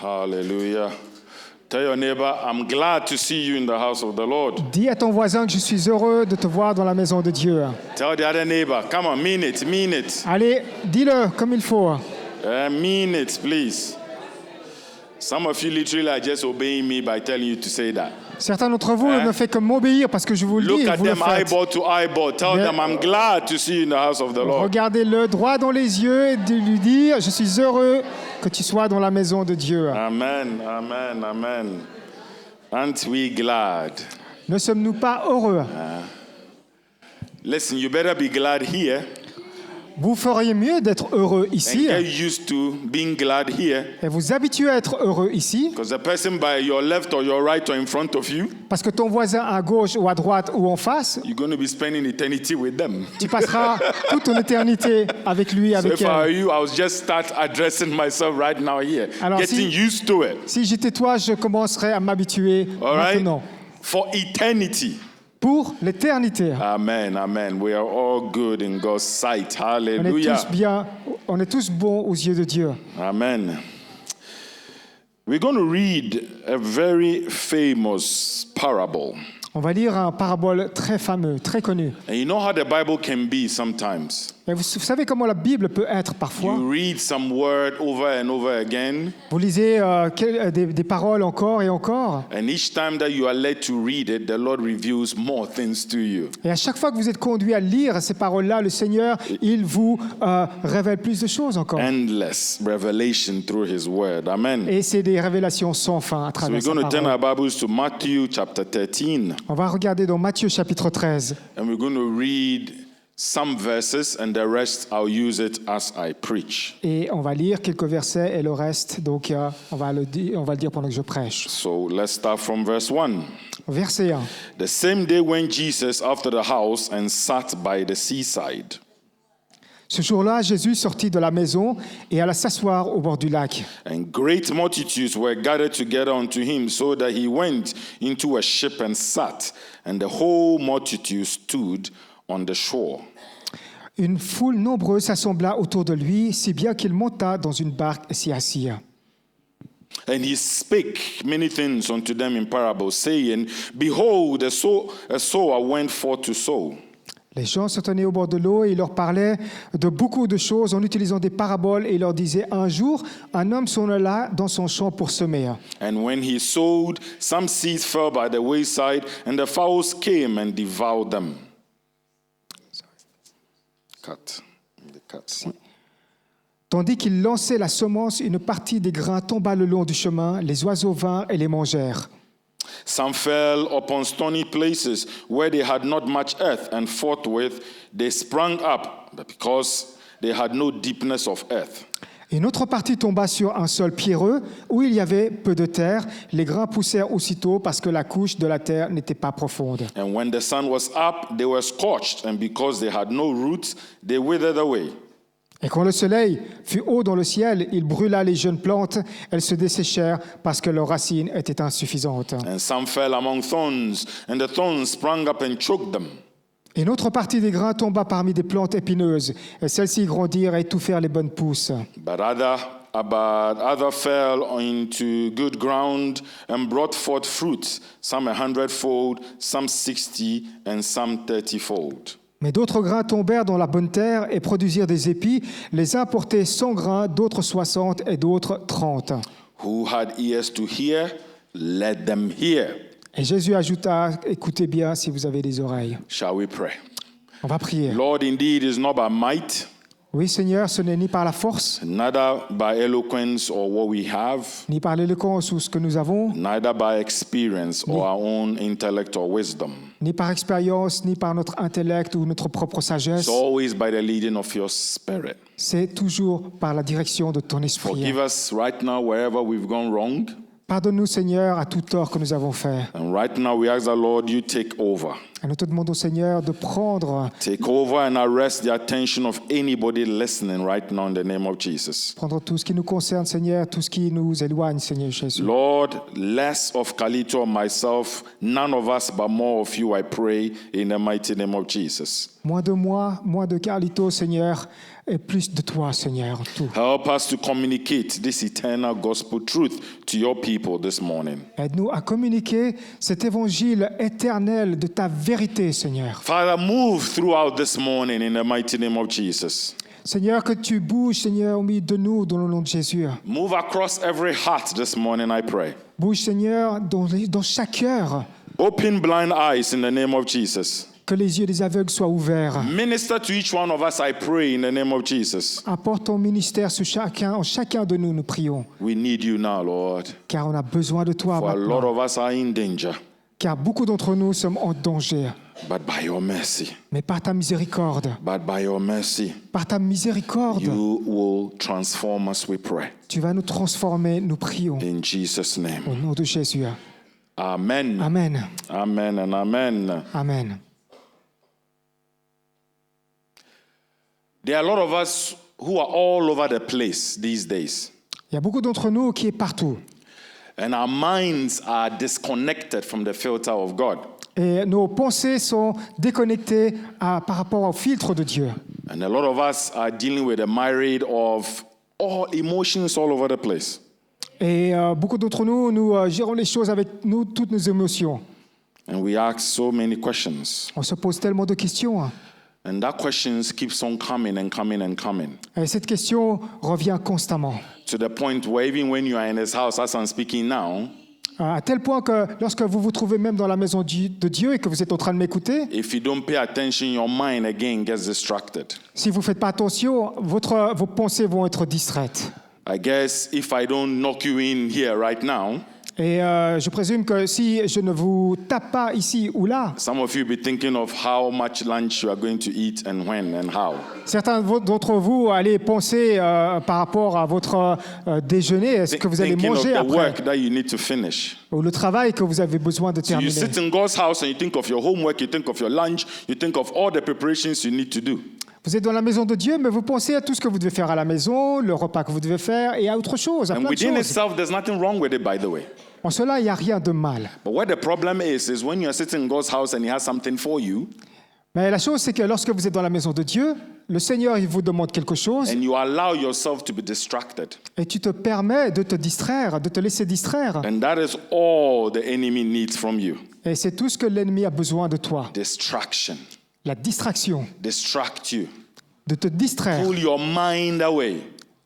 Hallelujah. Tell your neighbor, I'm glad to see you in the house of the Lord. Dis à ton voisin que je suis heureux de te voir dans la maison de Dieu. Tell the other neighbor, come on, mean it, mean it. Allez, dis-le comme il faut. Mean it, please. Some of you literally are just obeying me by telling you to say that. Certains d'entre vous ne font que m'obéir parce que je vous le Look dis, at vous le them faites. eyeball to eyeball. Tell Mais- them, I'm glad to see you in the house of the Lord. Regardez-le droit dans les yeux et de lui dire, je suis heureux que tu sois dans la maison de Dieu. Amen, amen, amen. Aren't we glad? Ne sommes-nous pas heureux? Listen, you better be glad here Vous feriez mieux d'être heureux and ici get used to being glad here. et vous habituer à être heureux ici Because the person by your left or your right or in front of you, parce que ton voisin à gauche ou à droite ou en face, you're going to be spending eternity with them. tu passeras toute ton éternité avec lui, So avec if I were elle. you, I would just start addressing myself right now here, Alors, getting si- used to it. Si j'étais toi, je commencerais à m'habituer All right? maintenant. For eternity. Pour l'éternité. Amen, amen. We are all good in God's sight. On est Hallelujah. tous bien, on est tous bons aux yeux de Dieu. Amen. We're going to read a very famous parable. On va lire un parabole très fameux, très connu. And you know how the Bible can be sometimes. Et vous savez comment la Bible peut être parfois. You read some word over and over again, Vous lisez des paroles encore et encore. and each time that you are led to read it, the Lord reveals more things to you. Et à chaque fois que vous êtes conduit à lire ces paroles-là, le Seigneur, il vous révèle plus de choses encore. Endless revelation through His Word. Amen. Et c'est des révélations sans fin à So travers we're sa going to turn our parole. Bibles to Matthew chapter 13, On va regarder dans Matthieu chapitre 13. and we're going to read some verses, and the rest I'll use it as I preach. Et on va lire quelques versets et le reste, donc on va le dire pendant que je prêche. So let's start from verse 1. Verset 1. The same day went Jesus after the house and sat by the seaside. Ce jour-là, Jésus sortit de la maison et alla s'asseoir au bord du lac. And great multitudes were gathered together unto him, so that he went into a ship and sat, and the whole multitude stood on the shore. Une foule nombreuse s'assembla autour de lui, si bien qu'il monta dans une barque et s'y assit. And he spake many things unto them in parables, saying, Behold, a sower went forth to sow. Les gens se tenaient au bord de l'eau et il leur parlait de beaucoup de choses en utilisant des paraboles et il leur disait, un jour, un homme s'en alla dans son champ pour semer. And when he sowed, some seeds fell by the wayside, and the fowls came and devoured them. Cut. The cut. Tandis qu'il lançait la semence, une partie des grains tomba le long du chemin, les oiseaux vinrent et les mangèrent. Some fell upon stony places where they had not much earth, and forthwith they sprang up, because they had no deepness of earth. Une autre partie tomba sur un sol pierreux où il y avait peu de terre. Les grains poussèrent aussitôt parce que la couche de la terre n'était pas profonde. And when the sun was up, they were scorched, and because they had no roots, they withered away. Et quand le soleil fut haut dans le ciel, il brûla les jeunes plantes. Elles se desséchèrent parce que leurs racines étaient insuffisantes. And some fell among thorns, and the thorns sprang up and choked them. Une autre partie des grains tomba parmi des plantes épineuses, et celles-ci grandirent et étouffèrent les bonnes pousses. But other fell into good ground and brought forth fruit, some 100-fold, some 60, and some 30-fold. Mais d'autres grains tombèrent dans la bonne terre et produisirent des épis. Les uns portaient 100 grains, d'autres 60 et d'autres 30. Who had ears to hear, let them hear. Et Jésus ajouta, écoutez bien si vous avez des oreilles. Shall we pray? On va prier. Lord, indeed, it is not by might, Oui, Seigneur, ce n'est ni par la force, neither by eloquence or what we have, ni par l'éloquence ou ce que nous avons, neither by experience or our own intellect or wisdom. ni par expérience, ni par notre intellect ou notre propre sagesse. It's always by the leading of your Spirit. C'est toujours par la direction de ton esprit. Forgive us right now wherever we've gone wrong. Pardonne-nous, Seigneur, à tout tort que nous avons fait. And right now we ask the Lord, you take over. Et nous te demandons, Seigneur, de prendre Take over and arrest the attention of anybody listening right now in the name of Jesus. tout ce qui nous concerne, Seigneur, tout ce qui nous éloigne, Seigneur Jésus. Lord, less of Kalito or myself, none of us, but more of you, I pray, in the mighty name of Jesus. Moins de moi, moins de Carlito, Seigneur, et plus de toi, Seigneur. Tout. Help us to communicate this eternal gospel truth to your people this morning. Aide-nous à communiquer cet évangile éternel de ta vérité, Seigneur. Father, move throughout this morning in the mighty name of Jesus. Seigneur, que tu bouges, Seigneur, au milieu de nous, dans le nom de Jésus. Move across every heart this morning, I pray. Bouge, Seigneur, dans chaque cœur. Open blind eyes in the name of Jesus. Que les yeux des aveugles soient ouverts. Minister to each one of us, I pray, in the name of Jesus. Apporte ton ministère sur chacun de nous, nous prions. We need you now, Lord. Car on a besoin de toi For a lot maintenant. of us are in danger, Car beaucoup d'entre nous sommes en danger. but by your mercy, Mais par ta miséricorde, par ta miséricorde, you will transform us, we pray. tu vas nous transformer, nous prions. In Jesus' name. Au nom de Jésus. Amen. Amen. Amen and amen. Amen. There are a lot of us who are all over the place these days. Il y a beaucoup d'entre nous qui est partout. And our minds are disconnected from the filter of God. Et nos pensées sont déconnectées par rapport au filtre de Dieu. And a lot of us are dealing with a myriad of all emotions all over the place. Et beaucoup d'entre nous, nous gérons les choses avec nous, toutes nos émotions. And we ask so many questions. On se pose tellement de questions. And that questions keeps on coming and coming and coming. Et cette question revient constamment. To the point where even when you are in this house, as I'm speaking now, À tel point que lorsque vous vous trouvez même dans la maison de Dieu et que vous êtes en train de m'écouter, if you don't pay attention, your mind again gets distracted. si vous ne faites pas attention, vos pensées vont être distraites. I guess if I don't knock you in here right now, Et je présume que si je ne vous tape pas ici ou là, some of you be thinking of how much lunch you are going to eat and when and how. certains d'entre vous allez penser par rapport à votre déjeuner, est-ce que vous allez Thinking of manger the après, work that you need to finish. ou le travail que vous avez besoin de So you terminer. sit in God's house and you think of your homework, you think of your lunch, you think of all the preparations you need to do. Vous êtes dans la maison de Dieu, mais vous pensez à tout ce que vous devez faire à la maison, le repas que vous devez faire, et à autre chose, à And plein de within choses. itself, there's nothing wrong with it, by the way. En cela, il n'y a rien de mal. But what the problem is when you're sitting in God's house and He has something for you, Mais la chose, c'est que lorsque vous êtes dans la maison de Dieu, le Seigneur, il vous demande quelque chose, and you allow yourself to be distracted. et tu te permets de te distraire, de te laisser distraire. And that is all the enemy needs from you. Et c'est tout ce que l'ennemi a besoin de toi. Distraction. La distraction, Distract you. de te distraire, Pull your mind away.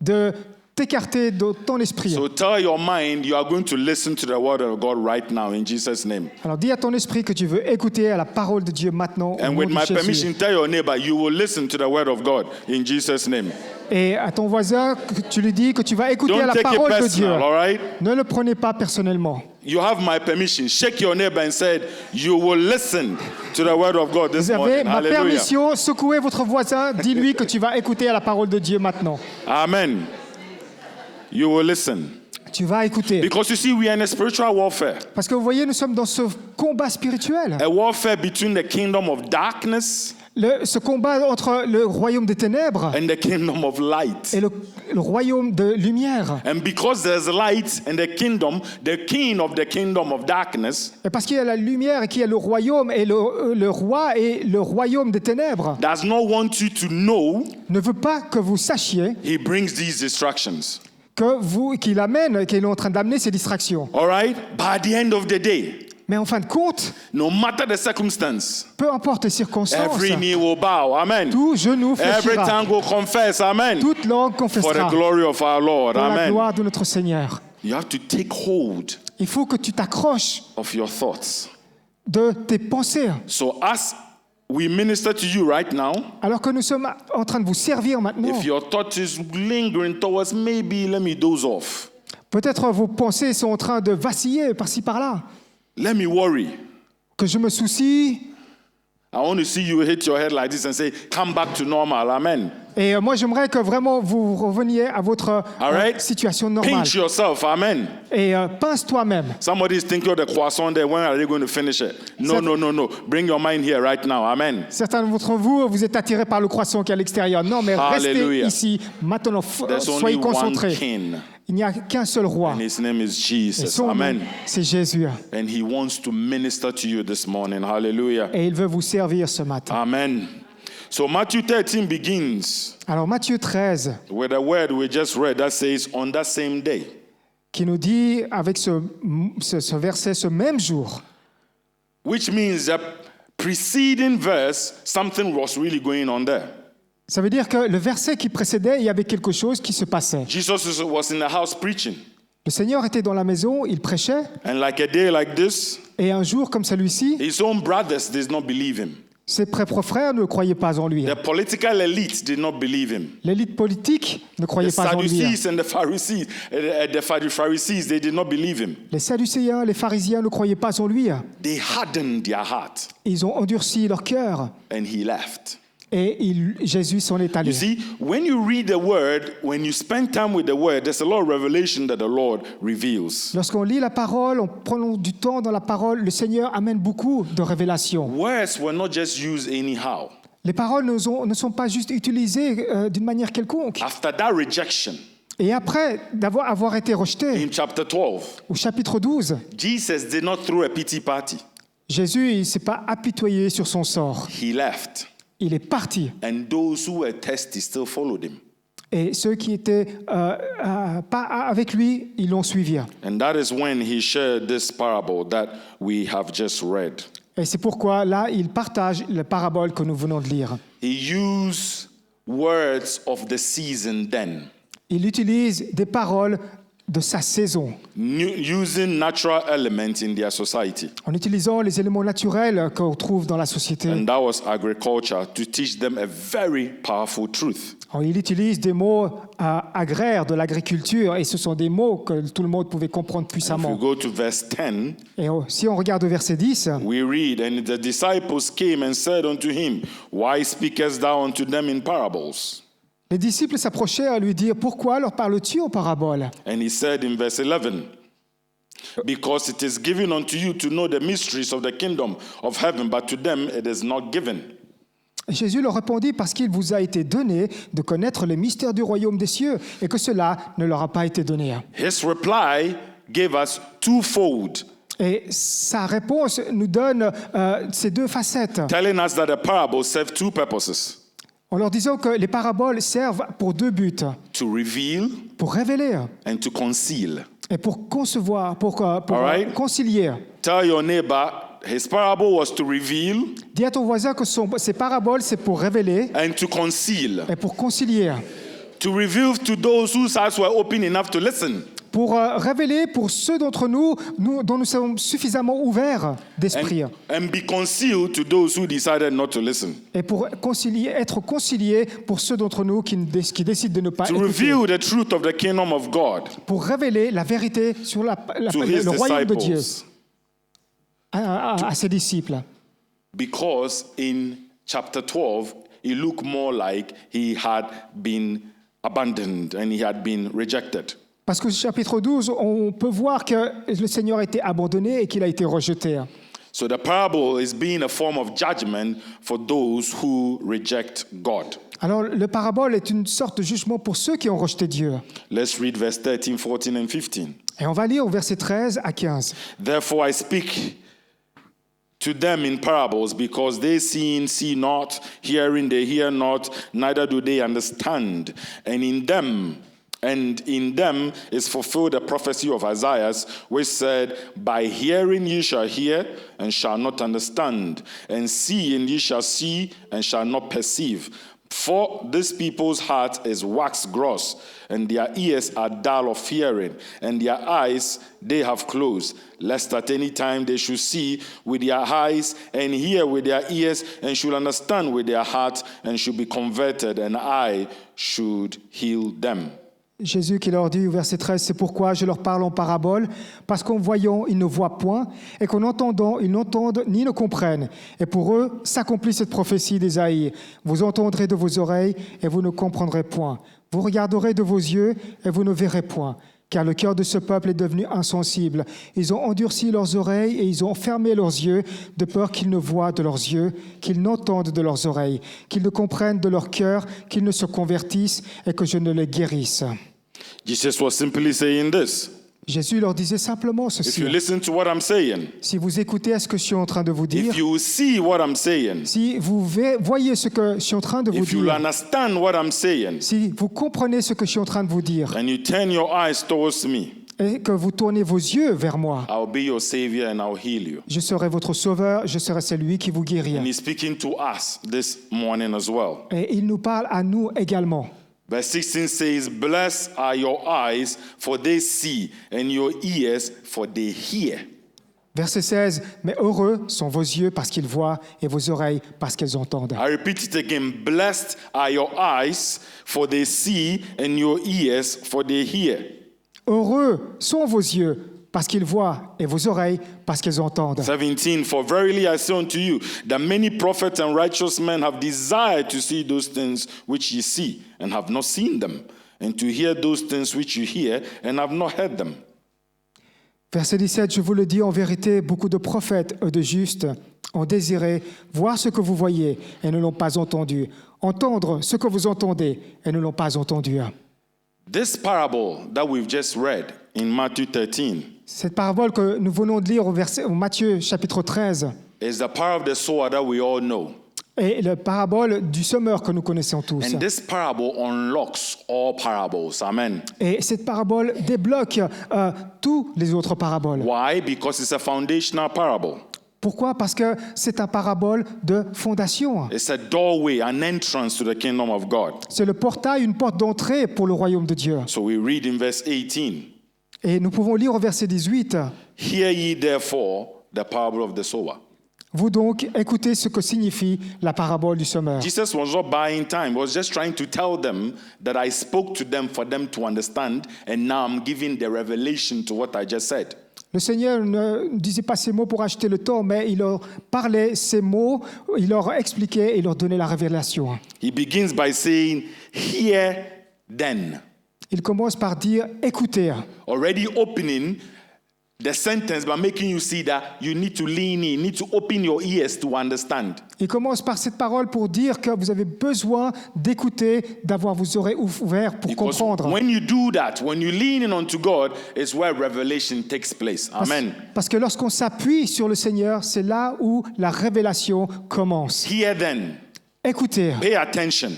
de t'écarter de ton esprit. So tell your mind you are going to listen to the word of God right now in Jesus' name. Alors dis à ton esprit que tu veux écouter à la parole de Dieu maintenant. Au And nom with de my Jésus. permission, tell your neighbor you will listen to the word of God in Jesus' name. Et à ton voisin, tu lui dis que tu vas écouter à Don't la take it parole de Dieu. personal, all right? Ne le prenez pas personnellement. You have my permission. Shake your neighbor and say, you will listen to the word of God this Vous avez morning. ma Hallelujah. permission. Secouez votre voisin. Dis-lui que tu vas écouter à la parole de Dieu maintenant. Amen. You will listen. Tu vas écouter. Because you see, we are in a spiritual warfare. Parce que vous voyez, nous sommes dans ce combat spirituel. A warfare between the kingdom of darkness Ce combat entre le royaume des ténèbres and the kingdom of light. et le royaume de lumière. And because there's light in the king of the kingdom of darkness Et parce qu'il y a la lumière et qu'il y a le royaume et le roi et le royaume des ténèbres does not want you to know, ne veut pas que vous sachiez he brings these distractions. qu'il est en train d'amener ces distractions. All right? But at the end of the day, Mais en fin de compte, no matter the circumstance, peu importe les circonstances, every knee will bow. Amen. tout genou Every fléchira, tongue will confess. Amen. toute langue For the confessera glory of our Lord. pour la Amen. gloire de notre Seigneur. You have to take hold Il faut que tu t'accroches of your thoughts. de tes pensées. So as we minister to you right now, Alors que nous sommes en train de vous servir maintenant, if your thought is lingering towards maybe let me doze off, peut-être vos pensées sont en train de vaciller par-ci par-là. let me worry, Que je me soucie. I want to see you hit your head like this and say, come back to normal. Amen. Et moi, j'aimerais que vraiment vous reveniez à votre All right? situation normale. Pinch yourself. Amen. Et pince toi-même. Somebody is thinking of the croissant there. When are they going to finish it? No. Bring your mind here right now. Amen. Certains d'entre vous, vous êtes attirés par le croissant qui est à l'extérieur. Non, mais Hallelujah. restez ici. Maintenant, There's soyez only one concentrés. king, Il n'y a qu'un seul roi. and his name is Et Jesus. son nom, Amen. c'est Jésus. And he wants to minister to you this morning. Hallelujah. Et il veut vous servir ce matin. Amen. So Matthew 13 begins Alors Matthieu 13, with a word we just read that says, on that same day. qui nous dit avec ce verset, ce même jour. Which means that preceding verse, something was really going on there. Ça veut dire que le verset qui précédait, il y avait quelque chose qui se passait. Jesus was in the house preaching. Le Seigneur était dans la maison, il prêchait, And like a day like this, et un jour comme celui-ci, his own brothers did not believe him. ses propres frères ne croyaient pas en lui. The political elite did not believe him. L'élite politique ne The croyait pas en lui. Sadducees and the Pharisees, they did not believe him. Les Sadducéens, les pharisiens ne croyaient pas en lui. They hardened their heart, Ils ont endurci leur cœur, and he left. et Jésus s'en est You allé. see, when you read the word, when you spend time with the word, there's a lot of revelation that the Lord reveals. Lorsqu'on lit la parole, on prend du temps dans la parole, le Seigneur amène beaucoup de révélations. Words were not just used anyhow. Les paroles ne sont pas juste utilisées d'une manière quelconque. After that rejection, Et après avoir été rejeté, in chapter 12, au chapitre 12, Jesus did not throw a pity party. Jésus ne s'est pas apitoyé sur son sort. He left, Il est parti. and those who were thirsty still followed him. Et ceux qui étaient pas avec lui, ils l'ont suivi. And that is when he shared this parable that we have just read. Et c'est pourquoi là, il partage la parabole que nous venons de lire. He used words of the season then, Il utilise des paroles de sa saison, using natural elements in their society. en utilisant les éléments naturels qu'on trouve dans la société. And that was agriculture, to teach them a very powerful truth. Alors, il utilise des mots agraires de l'agriculture, et ce sont des mots que tout le monde pouvait comprendre If we puissamment. go to verse 10, Et si on regarde au verset 10, we read, and the disciples came and said unto him, Why speakest thou unto them in parables? les disciples s'approchaient à lui dire « Pourquoi leur parles-tu en paraboles ?» And he said in verse 11, Because it is given unto you to know the mysteries of the kingdom of heaven, but to them it is not given. Et Jésus leur répondit « Parce qu'il vous a été donné de connaître les mystères du royaume des cieux, et que cela ne leur a pas été donné. His reply gave us twofold, » Et sa réponse nous donne ces deux facettes, telling us that the parable served two purposes: en leur disant que les paraboles servent pour deux buts, to reveal pour révéler and to conceal. et pour concevoir, pour All right. concilier. Tell your neighbor, his parable was to reveal Dis à ton voisin que ces paraboles, c'est pour révéler and to conceal. et pour concilier. To reveal to those whose eyes were open enough to listen, Pour révéler pour ceux d'entre nous dont nous sommes suffisamment ouverts d'esprit. and be concealed to those who decided not to listen. Et pour être conciliés pour ceux d'entre nous qui décident de ne pas To écouter. reveal the truth of the kingdom of God Pour révéler la vérité sur to his le royaume de Dieu disciples. à ses disciples. Because in chapter 12, it looked more like he had been abandoned and he had been rejected. Parce que chapitre 12, on peut voir que le Seigneur a été abandonné et qu'il a été rejeté. So the parable is being a form of judgment for those who reject God. Alors, le parabole est une sorte de jugement pour ceux qui ont rejeté Dieu. Let's read verse 13, 14, and 15. Et on va lire au verset 13 à 15. Therefore I speak to them in parables, because they see not, hearing they hear not, neither do they understand. And in them is fulfilled the prophecy of Isaiah, which said, By hearing ye shall hear, and shall not understand, and seeing ye shall see, and shall not perceive. For this people's heart is wax gross, and their ears are dull of hearing, and their eyes they have closed, lest at any time they should see with their eyes, and hear with their ears, and should understand with their heart, and should be converted, and I should heal them. Jésus qui leur dit au verset 13, c'est pourquoi je leur parle en parabole, parce qu'en voyant, ils ne voient point, et qu'en entendant, ils n'entendent ni ne comprennent. Et pour eux, s'accomplit cette prophétie d'Ésaïe. Vous entendrez de vos oreilles, et vous ne comprendrez point. Vous regarderez de vos yeux, et vous ne verrez point. Car le cœur de ce peuple est devenu insensible. Ils ont endurci leurs oreilles, et ils ont fermé leurs yeux, de peur qu'ils ne voient de leurs yeux, qu'ils n'entendent de leurs oreilles, qu'ils ne comprennent de leur cœur, qu'ils ne se convertissent, et que je ne les guérisse. Jesus was simply saying this. Jésus leur disait simplement if ceci. you listen to what I'm saying, Si vous écoutez à ce que je suis en train de vous dire, if you see what I'm saying, si vous voyez ce que je suis en train de vous if you dire, understand what I'm saying, si vous comprenez ce que je suis en train de vous dire, and you turn your eyes towards me, et que vous tournez vos yeux vers moi, I'll be your savior and I'll heal you. je serai votre sauveur, je serai celui qui vous guérira. And he's speaking to us this morning as well. Et il nous parle à nous également. Verse 16 says, Blessed are your eyes, for they see, and your ears, for they hear. Verset 16, mais heureux sont vos yeux parce qu'ils voient et vos oreilles parce qu'elles entendent. I repeat it again. Blessed are your eyes, for they see, and your ears, for they hear. Heureux sont vos yeux parce qu'ils voient et vos oreilles parce qu'elles entendent. 17, For verily I say unto you, that many prophets and righteous men have desired to see those things which ye see, and have not seen them, and to hear those things which you hear, and have not heard them. Verset 17, je vous le dis en vérité, beaucoup de prophètes et de justes ont désiré voir ce que vous voyez et ne l'ont pas entendu, entendre ce que vous entendez et ne l'ont pas entendu. This parable that we've just read in Matthew 13 Cette parabole que nous venons de lire au Matthieu chapitre 13 is the parable of the sower that we all know. est la parabole du semeur que nous connaissons tous. And this parable unlocks all parables. Amen. Et cette parabole débloque tous les autres paraboles. Why? Because it's a foundational parable. Pourquoi? Parce que c'est un parabole de fondation. It's a doorway, an entrance to the kingdom of God. C'est le portail, une porte d'entrée pour le royaume de Dieu. So we read in verse 18, Et nous pouvons lire au verset 18, Hear ye therefore the parable of the sower. vous donc écoutez ce que signifie la parabole du semeur. Jesus was not buying time. He was just trying to tell them that I spoke to them for them to understand, and now I'm giving the revelation to what I just said. Le Seigneur ne disait pas ces mots pour acheter le temps, mais il leur parlait ces mots, il leur expliquait et il leur donnait la révélation. He begins by saying, Hear then. Il commence par dire « écoutez ». Already opening the sentence by making you see that you need to lean in, need to open your ears to understand. Il commence par cette parole pour dire que vous avez besoin d'écouter, d'avoir vos oreilles ouvertes pour Because comprendre. when you do that, when you lean in onto God, it's where revelation takes place. Amen. Parce que lorsqu'on s'appuie sur le Seigneur, c'est là où la révélation commence. Hear then, Écoutez, pay attention,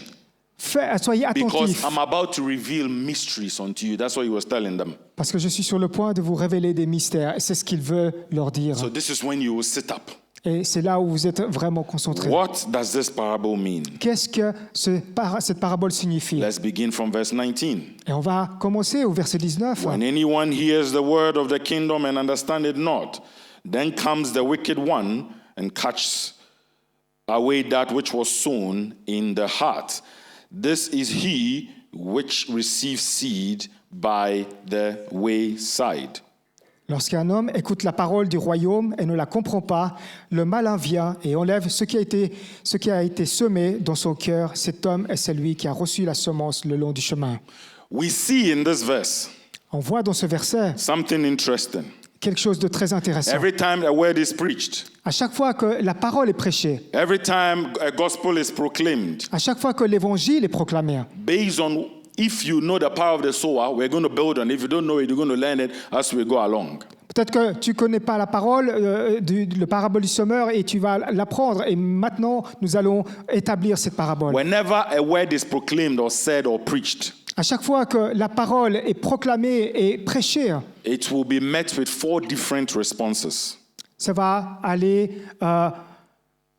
soyez because attentifs, I'm about to reveal mysteries unto you. That's what he was telling them. parce que je suis sur le point de vous révéler des mystères. Et c'est ce qu'il veut leur dire. So this is when you will sit up. Et c'est là où vous êtes vraiment concentrés. What does this parable mean? Qu'est-ce que cette parabole signifie? Let's begin from verse 19. Et on va commencer au verset 19. When anyone hears the word of the kingdom and understand it not, then comes the wicked one and catches away that which was sown in the heart. This is he which receives seed by the wayside. Lorsqu'un homme écoute la parole du royaume et ne la comprend pas, le malin vient et enlève ce qui a été semé dans son cœur. Cet homme est celui qui a reçu la semence le long du chemin. We see in this verse On voit dans ce verset something interesting. quelque chose de très intéressant. Every time a word is preached, À chaque fois que la parole est prêchée, every time a gospel is proclaimed, à chaque fois que l'évangile est proclamé, based on if you know the power of the sower, we're going to build on it. If you don't know it, you're going to learn it as we go along. peut-être que tu ne connais pas la parole, le parabole du semeur, et tu vas l'apprendre. Et maintenant, nous allons établir cette parabole. Whenever a word is proclaimed or said or preached, À chaque fois que la parole est proclamée et prêchée, it will be met with 4 different responses. ça va aller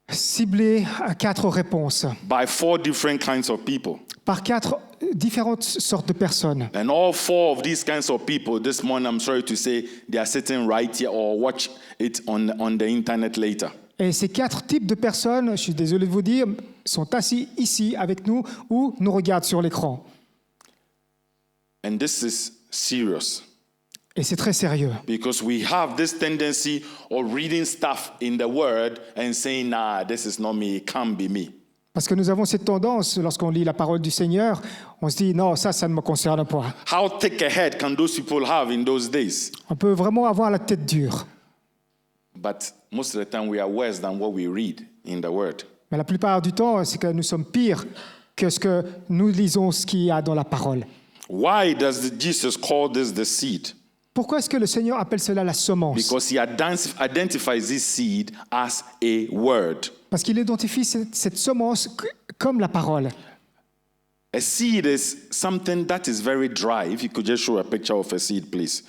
cibler à 4 réponses, By 4 different kinds of people. par 4 différentes sortes de personnes. And all 4 of these kinds of people, this morning, I'm sorry to say, they are sitting right here or watch it on the internet later. Et ces 4 types de personnes, je suis désolé de vous dire, sont assis ici avec nous ou nous regardent sur l'écran. And this is serious Et c'est très sérieux. because we have this tendency of reading stuff in the word and saying, nah, this is not me, it can't be me. Parce que nous avons cette tendance, lorsqu'on lit la parole du Seigneur, on se dit, non, ça ne me concerne pas. How thick a head can those people have in those days? On peut vraiment avoir la tête dure. But most of the time we are worse than what we read in the word. Mais la plupart du temps, c'est que nous sommes pires que ce que nous lisons, ce qu'il y a dans la parole. Why does Jesus call this the seed? Pourquoi est-ce que le Seigneur appelle cela la semence? Because he identifies this seed as a word. Parce qu'il identifie cette semence comme la parole. A seed is something that is very dry. If you could just show a picture of a seed, please.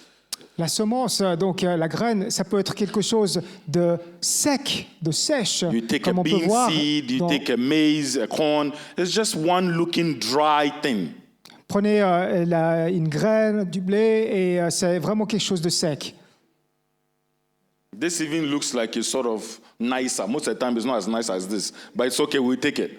La semence, donc la graine, ça peut être quelque chose de sec, de sèche, You take comme a on peut bean voir. seed, you dans- take a maize, a corn. It's just one looking dry thing. Prenez une graine, du blé, et c'est vraiment quelque chose de sec. This even looks like it's sort of nicer. Most of the time, it's not as nice as this, but it's okay. We'll take it.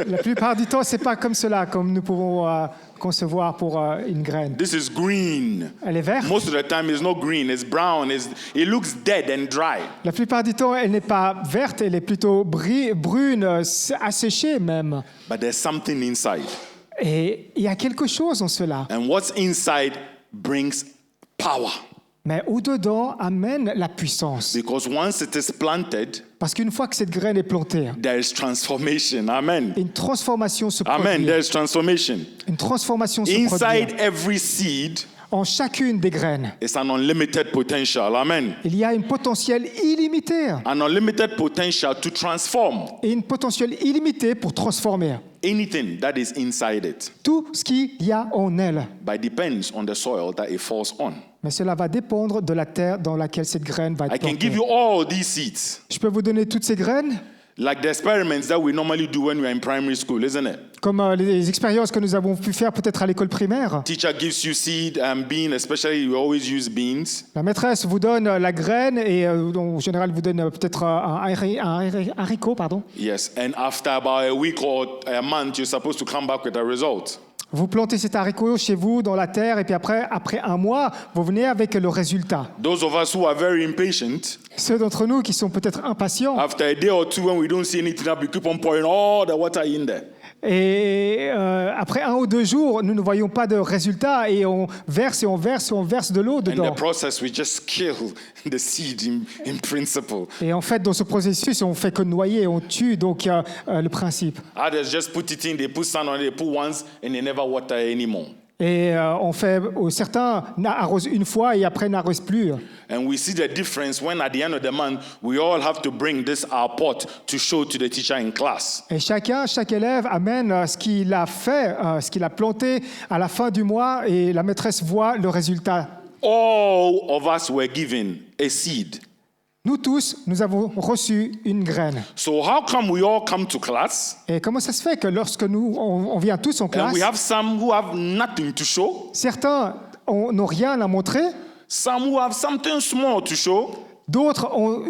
La plupart du temps, c'est pas comme cela, comme nous pouvons concevoir pour une graine. This is green. Elle est verte. Most of the time, it's not green. It's brown. It looks dead and dry. La plupart du temps, elle n'est pas verte, elle est plutôt brune, asséchée même. But there's something inside. Et il y a quelque chose en cela. And what's inside brings power. Mais au-dedans amène la puissance. Because once it is planted, Parce qu'une fois que cette graine est plantée, there is transformation. Amen. une transformation se Amen. produit. There is transformation. Une transformation se Inside produit. every seed En chacune des graines, is an unlimited potential. Amen. il y a une potentiel illimité. An unlimited potential to transform Et une potentiel illimité pour transformer anything that is inside it. tout ce qu'il y a en elle. But it depends on the soil that it falls on. Mais cela va dépendre de la terre dans laquelle cette graine va I être can give plantée. you all these seeds, Je peux vous donner toutes ces graines, like the experiments that we normally do when we're in primary school, isn't it? comme les expériences que nous avons pu faire peut-être à l'école primaire. Teacher gives you seed and bean, especially we always use beans. La maîtresse vous donne la graine et en général vous donne peut-être un haricot, pardon. Yes, and after about a week or a month, you're supposed to come back with a result. Vous plantez cet haricot chez vous dans la terre et puis après un mois, vous venez avec le résultat. Those of us who are very impatient, Ceux d'entre nous qui sont peut-être impatients after a day or two, when we don't see anything up, we keep on pouring all the water in there. et après 1 ou 2 jours, nous ne voyons pas de résultat et on verse et on verse et on verse de l'eau In the dedans. process, we just kill the seed in principle. Et en fait, dans ce processus, on fait que noyer, on tue donc le principe. Others just put it in, they put sand on it, they put once, and they never water anymore. Et on fait, certains arrosent une fois et après n'arrosent plus. And we see the difference when at the end of the month, we all have to bring this our pot to show to the teacher in class. Et chaque élève amène ce qu'il a fait, ce qu'il a planté à la fin du mois et la maîtresse voit le résultat. All of us were given a seed. Nous tous, nous avons reçu une graine. So how come we all come to class Et comment ça se fait que lorsque on vient tous en and classe, we have some who have nothing to show, certains n'ont rien à montrer, some who have something small to show? d'autres ont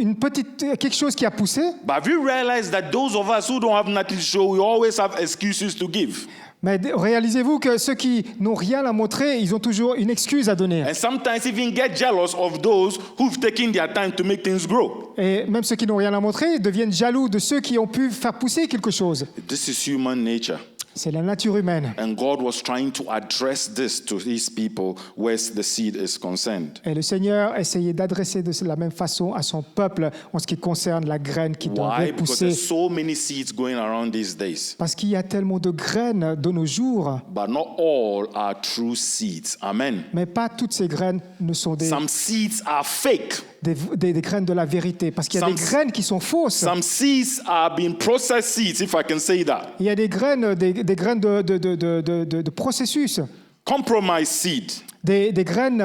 quelque chose qui a poussé. But have you realized that those of us who don't have nothing to show, we always have excuses to give? Mais réalisez-vous que ceux qui n'ont rien à montrer, ils ont toujours une excuse à donner. And sometimes even get jealous of those who've taken their time to make things grow. Et même ceux qui n'ont rien à montrer deviennent jaloux de ceux qui ont pu faire pousser quelque chose. This is human nature. C'est la nature humaine. And God was trying to address this to his people where the seed is concerned. Et le Seigneur essayait d'adresser de la même façon à son peuple en ce qui concerne la graine qui Why? devait Because pousser. there's so many seeds going around these days. Parce qu'il y a tellement de graines de nos jours, But not all are true seeds. Amen. mais pas toutes ces graines ne sont Some seeds are fake. des graines de la vérité. Parce qu'il y a des Some- graines qui sont fausses. Some seeds are being processed seeds, if I can say that. Il y a des graines de processus, Compromised seed, des graines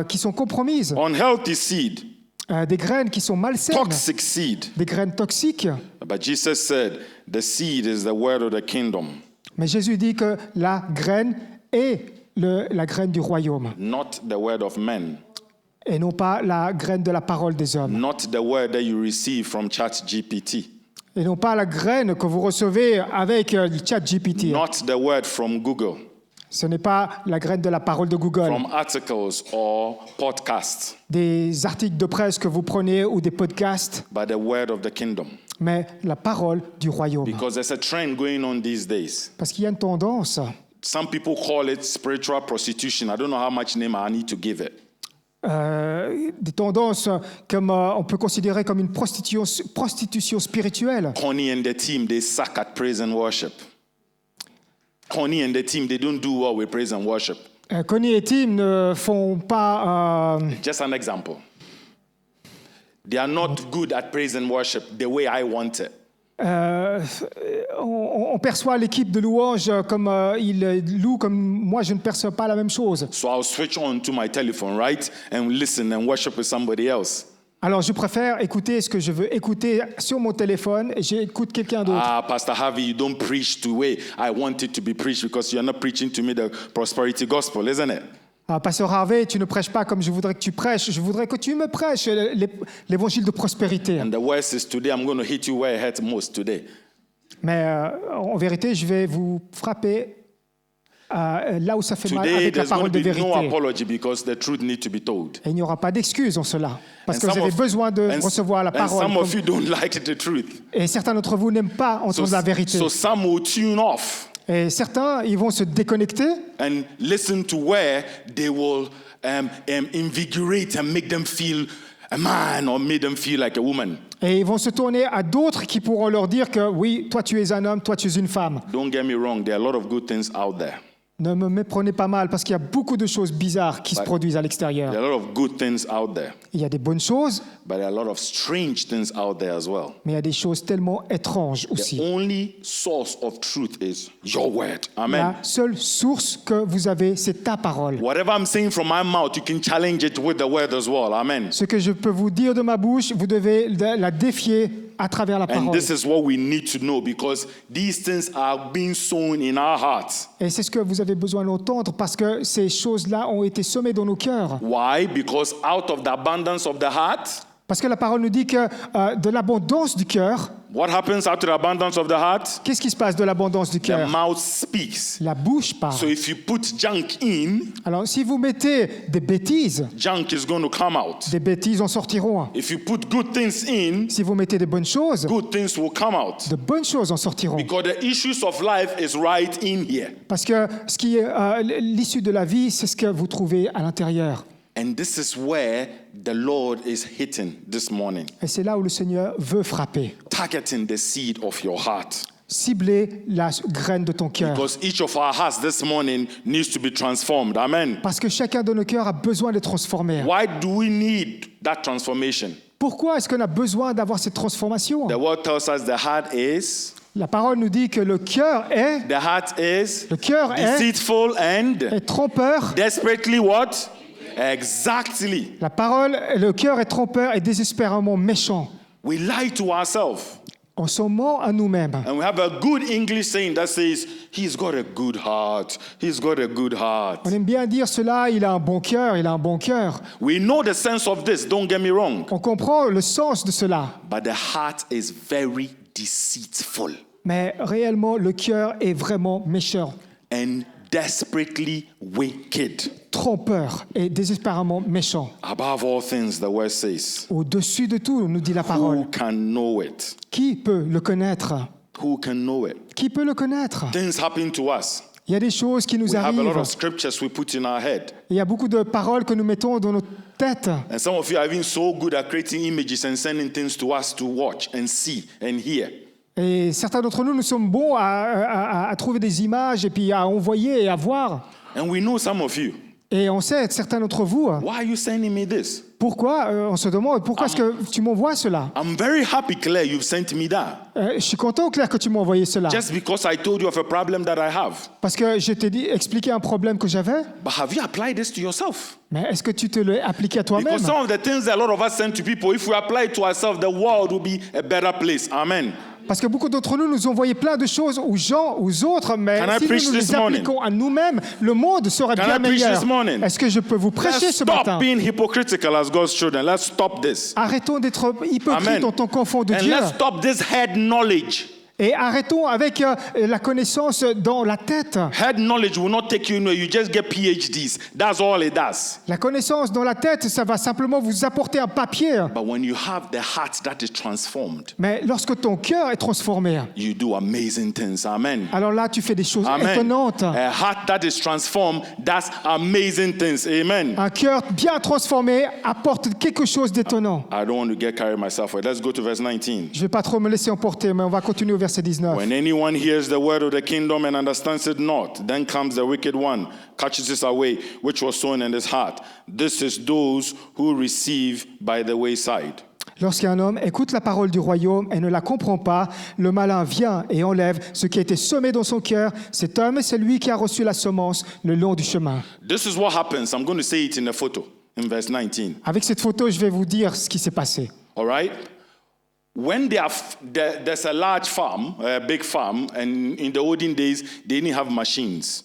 qui sont compromises, unhealthy seed, des graines qui sont malsaines, toxic seed. des graines toxiques. But Jesus said, the seed is the word of the kingdom, Mais Jésus dit que la graine est la graine du royaume not the word of men, et non pas la graine de la parole des hommes not the word that you receive from ChatGPT, et non pas la graine que vous recevez avec le chat GPT. not the word from Google, Ce n'est pas la graine de la parole de Google, from articles or podcasts, des articles de presse que vous prenez ou des podcasts, but the word of the kingdom. mais la parole du royaume. Because there's a trend going on these days. Parce qu'il y a une tendance. Some people call it spiritual prostitution. I don't know how much name I need to give it. Des tendances comme on peut considérer comme une prostitution spirituelle. Connie and the team, they suck at praise and worship. Connie and the team, they don't do well with praise and worship. Connie et Tim ne font pas... Just an example. They are not good at praise and worship the way I want it. on perçoit l'équipe de louange comme ils louent, comme moi je ne perçois pas la même chose. So I'll switch on to my telephone, right? And listen and worship with somebody else. Alors je préfère écouter ce que je veux écouter sur mon téléphone et j'écoute quelqu'un d'autre. Pastor Harvey, you don't preach the way I want it to be preached because you're not preaching to me the prosperity gospel, isn't it? Pasteur Harvey, tu ne prêches pas comme je voudrais que tu prêches. Je voudrais que tu me prêches l'évangile de prospérité. And the worst is today, I'm going to hit you where it hurts most today. Mais en vérité, je vais vous frapper là où ça fait mal Today, avec la there's going parole to de be no vérité. apology because the truth needs to be told. Et il n'y aura pas d'excuse en cela. Parce que And vous some avez of- besoin de and- recevoir la And parole. some of you don't like the truth. Et certains d'entre vous n'aiment pas entendre la vérité. So some will tune off Et certains, ils vont se déconnecter and listen to where they will invigorate and make them feel a man or make them feel like a woman. et ils vont se tourner à d'autres qui pourront leur dire que oui, toi tu es un homme, toi tu es une femme. Don't get me wrong, there are a lot of good things out there. Ne me méprenez pas mal parce qu'il y a beaucoup de choses bizarres qui se produisent à l'extérieur. There are a lot of good things out there, Il y a des bonnes choses, but there are a lot of strange things out there as well. mais il y a des choses tellement étranges The aussi. only source of truth is your word. Amen. La seule source que vous avez, c'est ta parole. Whatever I'm saying from my mouth, you can challenge it with the word as well. Amen. Ce que je peux vous dire de ma bouche, vous devez la défier à travers la And parole. this is what we need to know because these things are being sown in our hearts. Et c'est ce que vous avez besoin d'entendre parce que ces choses-là ont été semées dans nos cœurs. Why? Because out of the abundance of the heart, Parce que la parole nous dit que de l'abondance du cœur, what happens out of the abundance of the heart? qu'est-ce qui se passe de l'abondance du The cœur? mouth speaks. La bouche parle. So if you put junk in, Alors si vous mettez des bêtises junk is going to come out. des bêtises en sortiront. If you put good things in, Si vous mettez des bonnes choses, good things will come out. de bonnes choses en sortiront. Because the issues of life is right in here. Parce que ce qui est l'issue de la vie, c'est ce que vous trouvez à l'intérieur. And this is where the Lord is hitting this morning, Et c'est là où le Seigneur veut frapper. targeting the seed of your heart. Cibler la graine de ton cœur. Because each of our hearts this morning needs to be transformed. Amen. Parce que chacun de nos cœurs a besoin d'être transformé. Why do we need that transformation? Pourquoi est-ce qu'on a besoin d'avoir cette transformation? The word tells us the heart is, La parole nous dit que le cœur est deceitful and trompeur. desperately what? Exactly. La parole, le cœur est trompeur et désespérément méchant. We lie to ourselves. On s'en ment à nous-mêmes. And we have a good English saying that says, he's got a good heart. He's got a good heart. On aime bien dire cela, il a un bon cœur, il a un bon cœur. We know the sense of this, don't get me wrong. On comprend le sens de cela. But the heart is very deceitful Mais réellement, le cœur est vraiment méchant, and desperately wicked. trompeur et désespérément méchant. Above all things, the word says, Au-dessus de tout, nous dit la who parole. can know it? Qui peut le connaître? Who can know it? Qui peut le connaître? Things happen to us. Il y a des choses qui nous We have a lot arrivent. of scriptures we put in our head. Il y a beaucoup de paroles que nous mettons dans nos têtes. And some of you are even so good at creating images and sending things to us to watch and see and hear. Et certains d'entre nous, nous sommes bons à trouver des images et puis à envoyer et à voir. And we know some of you. Et on sait, certains d'entre vous, Why are you sending me this? pourquoi, on se demande, pourquoi est-ce que tu m'envoies cela? I'm very happy, Claire, you've sent me that. Je suis content, Claire, que tu m'as envoyé cela. Just because I told you of a problem that I have. Parce que je t'ai expliqué un problème que j'avais. But have you applied this to yourself? Mais est-ce que tu te l'as appliqué à toi-même? Because some of the things that a lot of us send to people, if we apply it to ourselves, the world will be a better place. Amen. Parce que beaucoup d'entre nous nous ont envoyé plein de choses aux gens, aux autres, mais Can I si preach nous this les morning? appliquons à nous-mêmes, le monde serait Can bien I preach meilleur. this morning? Est-ce que je peux vous prêcher Let's ce matin? stop being hypocritical as God's children. Let's stop this. Arrêtons d'être hypocrites Amen. en tant qu'enfants de And Dieu. let's stop this head knowledge. Et arrêtons avec la connaissance dans la tête. Head knowledge will not take you anywhere. You just get PhDs. That's all it does. La connaissance dans la tête, ça va simplement vous apporter un papier. But when you have the heart that is transformed, Mais lorsque ton cœur est transformé, you do amazing things. Amen. alors là, tu fais des choses Amen. étonnantes. A heart that is transformed, that's amazing things. Amen. Un cœur bien transformé apporte quelque chose d'étonnant. I don't want to get carried myself away. Let's go to verse 19. Je ne vais pas trop me laisser emporter, mais on va continuer au verset 19. When anyone hears the word of the kingdom and understands it not, then comes the wicked one, catches it away, which was sown in his heart. This is those who receive by the wayside. Lorsqu'un homme écoute la parole du royaume et ne la comprend pas, le malin vient et enlève ce qui a été semé dans son cœur. Cet homme, c'est lui qui a reçu la semence le long du chemin. This is what happens. I'm going to say it in the photo, in verse 19. Avec cette photo, je vais vous dire ce qui s'est passé. All right? When there's a large farm, a big farm, and in the olden days, they didn't have machines.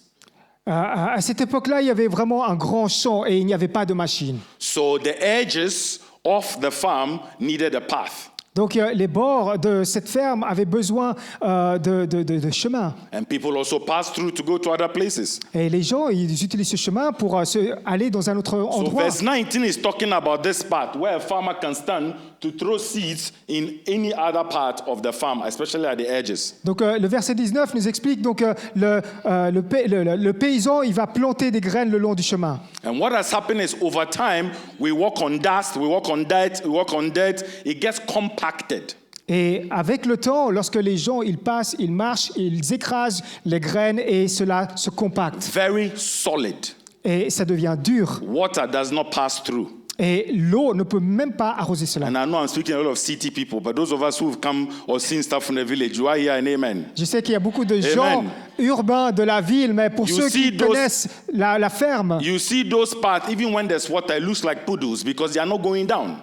À cette époque-là, il y avait vraiment un grand champ et il n'y avait pas de machine. So the edges of the farm needed a path. Donc les bords de cette ferme avaient besoin de chemin. And people also passed through to go to other places. Et les gens, ils utilisent ce chemin pour aller dans un autre So endroit. verse 19 is talking about this part where a farmer can stand to throw seeds in any other part of the farm, especially at the edges. Donc le verset 19 nous explique donc le paysan, il va planter des graines le long du chemin. And what has happened is over time, we walk on dust, we walk on dirt, we walk on dirt, it gets compacted. Et avec le temps, lorsque les gens ils passent, ils marchent, ils écrasent les graines et cela se compacte. Very solid. Et ça devient dur. Water does not pass through. Et l'eau ne peut même pas arroser cela. And I know I'm speaking a lot of city people, but those of us who've come or seen stuff from the village, you are here and amen. Je sais qu'il y a beaucoup de gens urbains de la ville, mais pour You ceux see qui those- connaissent la ferme, You see those parts, even when there's water, it looks like puddles because they are not going down.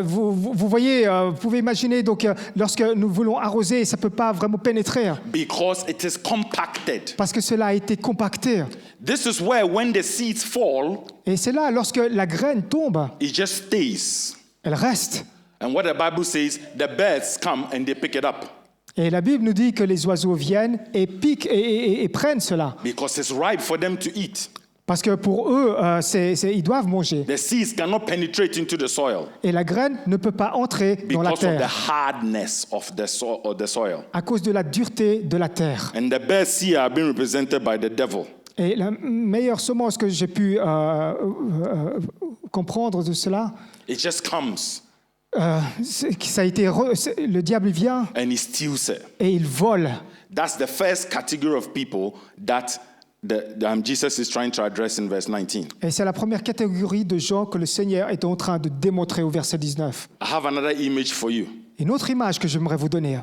vous voyez, vous pouvez imaginer, donc lorsque nous voulons arroser, ça ne peut pas vraiment pénétrer Because it is compacted. parce que cela a été compacté. This is where when the seeds fall, Et c'est là, lorsque la graine tombe, it just stays. elle reste. And what the Bible says, the birds come and they pick it up Et la Bible nous dit que les oiseaux viennent et piquent et prennent cela. because it's ripe for them to eat. Parce que pour eux, ils doivent manger. The seeds cannot penetrate into the soil Et la graine ne peut pas entrer dans la because of the terre hardness of the soil. à cause de la dureté de la terre. And the birds here are being represented by the devil. Et la meilleure semence que j'ai pu comprendre de cela, It just comes c'est que ça a été le diable vient and he steals it. et il vole. That's the first category of people that Jesus is trying to address in verse 19. Et c'est la première catégorie de gens que le Seigneur est en train de démontrer au verset 19. I have another image for you. Une autre image que j'aimerais vous donner.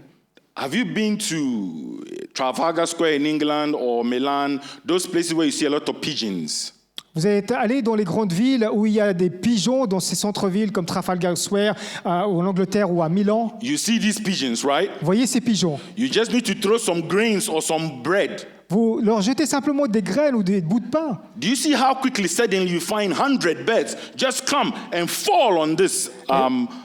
Have you been to Trafalgar Square in England or Milan, those places where you see a lot of pigeons? Vous êtes allé dans les grandes villes où il y a des pigeons, dans ces centres-villes comme Trafalgar Square, en Angleterre ou à Milan. You see these pigeons, right? Vous voyez ces pigeons. You just need to throw some grains or some bread. Vous leur jetez simplement des graines ou des bouts de pain. Do you see how quickly, suddenly, you find 100 birds just come and fall on this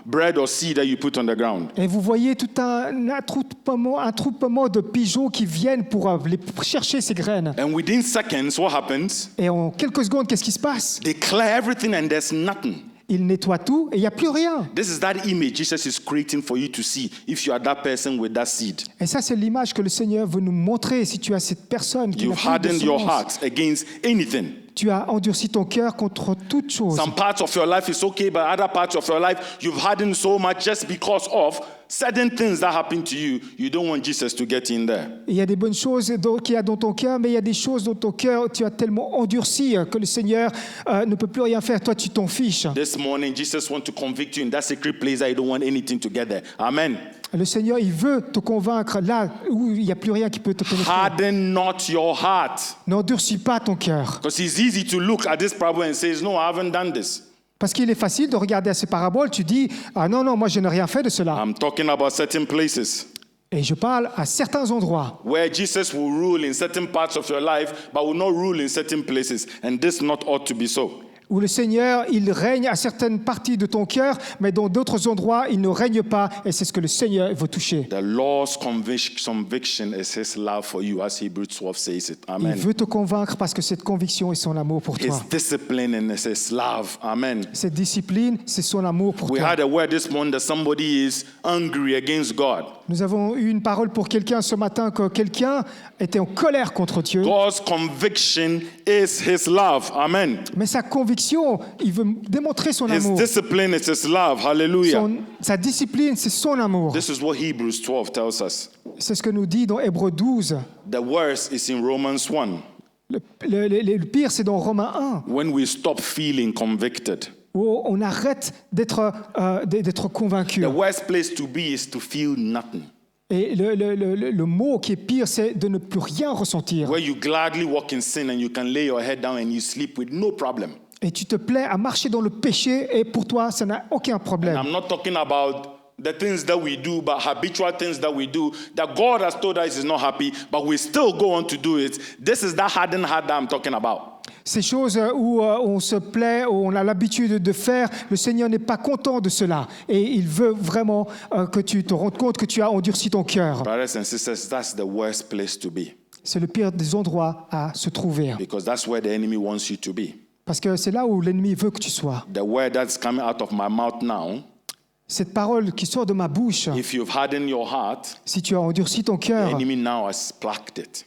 bread or seed that you put on the ground? Et vous voyez tout un attroupement de pigeons qui viennent pour chercher ces graines. And within seconds, what happens? Et en quelques secondes, qu'est-ce qui se passe? They clear everything and there's nothing. Ils nettoient tout et il n'y a plus rien. This is that image Jesus is creating for you to see if you are that person with that seed. Et ça, c'est l'image que le Seigneur veut nous montrer. Si tu as cette personne qui n'a You've plus de hardened your semence, heart against anything. tu as endurci ton cœur contre toute chose. Some parts of your life is okay, but other parts of your life, you've hardened so much just because of certain things that happen to you. You don't want Jesus to get in there. Il y a des bonnes choses qu'il y a dans ton cœur, mais il y a des choses dans ton cœur tu as tellement endurci que le Seigneur ne peut plus rien faire. Toi, tu t'en fiches. This morning, Jesus wants to convict you in that secret place that you don't want anything to get there. Amen. Le Seigneur, il veut te convaincre là où il n'y a plus rien qui peut te pénétrer. Harden not your heart. N'endurcis pas ton cœur. Because it's easy to look at this problem and say, no, I haven't done this. Parce qu'il est facile de regarder à ces paraboles, tu dis « Ah non, moi je n'ai rien fait de cela I'm talking about certain places ». Et je parle à certains endroits where Jesus will rule in certain parts of your life, but will not rule in certain places. And this not ought to be so. où le Seigneur, il règne à certaines parties de ton cœur, mais dans d'autres endroits, il ne règne pas. Et c'est ce que le Seigneur veut toucher. The Lord's conviction is His love for you, as Hebrews 12 says it. Il Amen. veut te convaincre parce que cette conviction est son amour pour His toi. discipline and His love. Amen. Cette discipline, c'est son amour pour We toi. had a word this morning that somebody is angry against God. Nous avons eu une parole pour quelqu'un ce matin, que quelqu'un était en colère contre Dieu. God's conviction is His love. Amen. Mais sa conviction, il veut démontrer son His amour. discipline is His love. Hallelujah. Sa discipline, c'est son amour. This is what Hebrews 12 tells us. C'est ce que nous dit dans Hébreux 12. The worst is in Romans 1. Le pire, c'est dans Romains 1, When we stop feeling convicted. où on arrête d'être convaincu. The worst place to be is to feel nothing. Et le mot qui est pire, c'est de ne plus rien ressentir. Where you gladly walk in sin and you can lay your head down and you sleep with no problem. Et tu te plais à marcher dans le péché et pour toi, ça n'a aucun And problème. I'm not talking about the things that we do, but habitual things that we do, that God has told us is not happy, but we still go on to do it. This is that hardened heart that I'm talking about. Ces choses où on se plaît, où on a l'habitude de faire, le Seigneur n'est pas content de cela. Et il veut vraiment que tu te rendes compte que tu as endurci ton cœur. Brothers and sisters, that's the worst place to be. C'est le pire des endroits à se trouver. Because that's where the enemy wants you to be. Parce que c'est là où l'ennemi veut que tu sois. The word that's coming out of my mouth now, Cette parole qui sort de ma bouche, if you've hardened your heart, si tu as endurci ton the cœur, enemy now has plaqued it.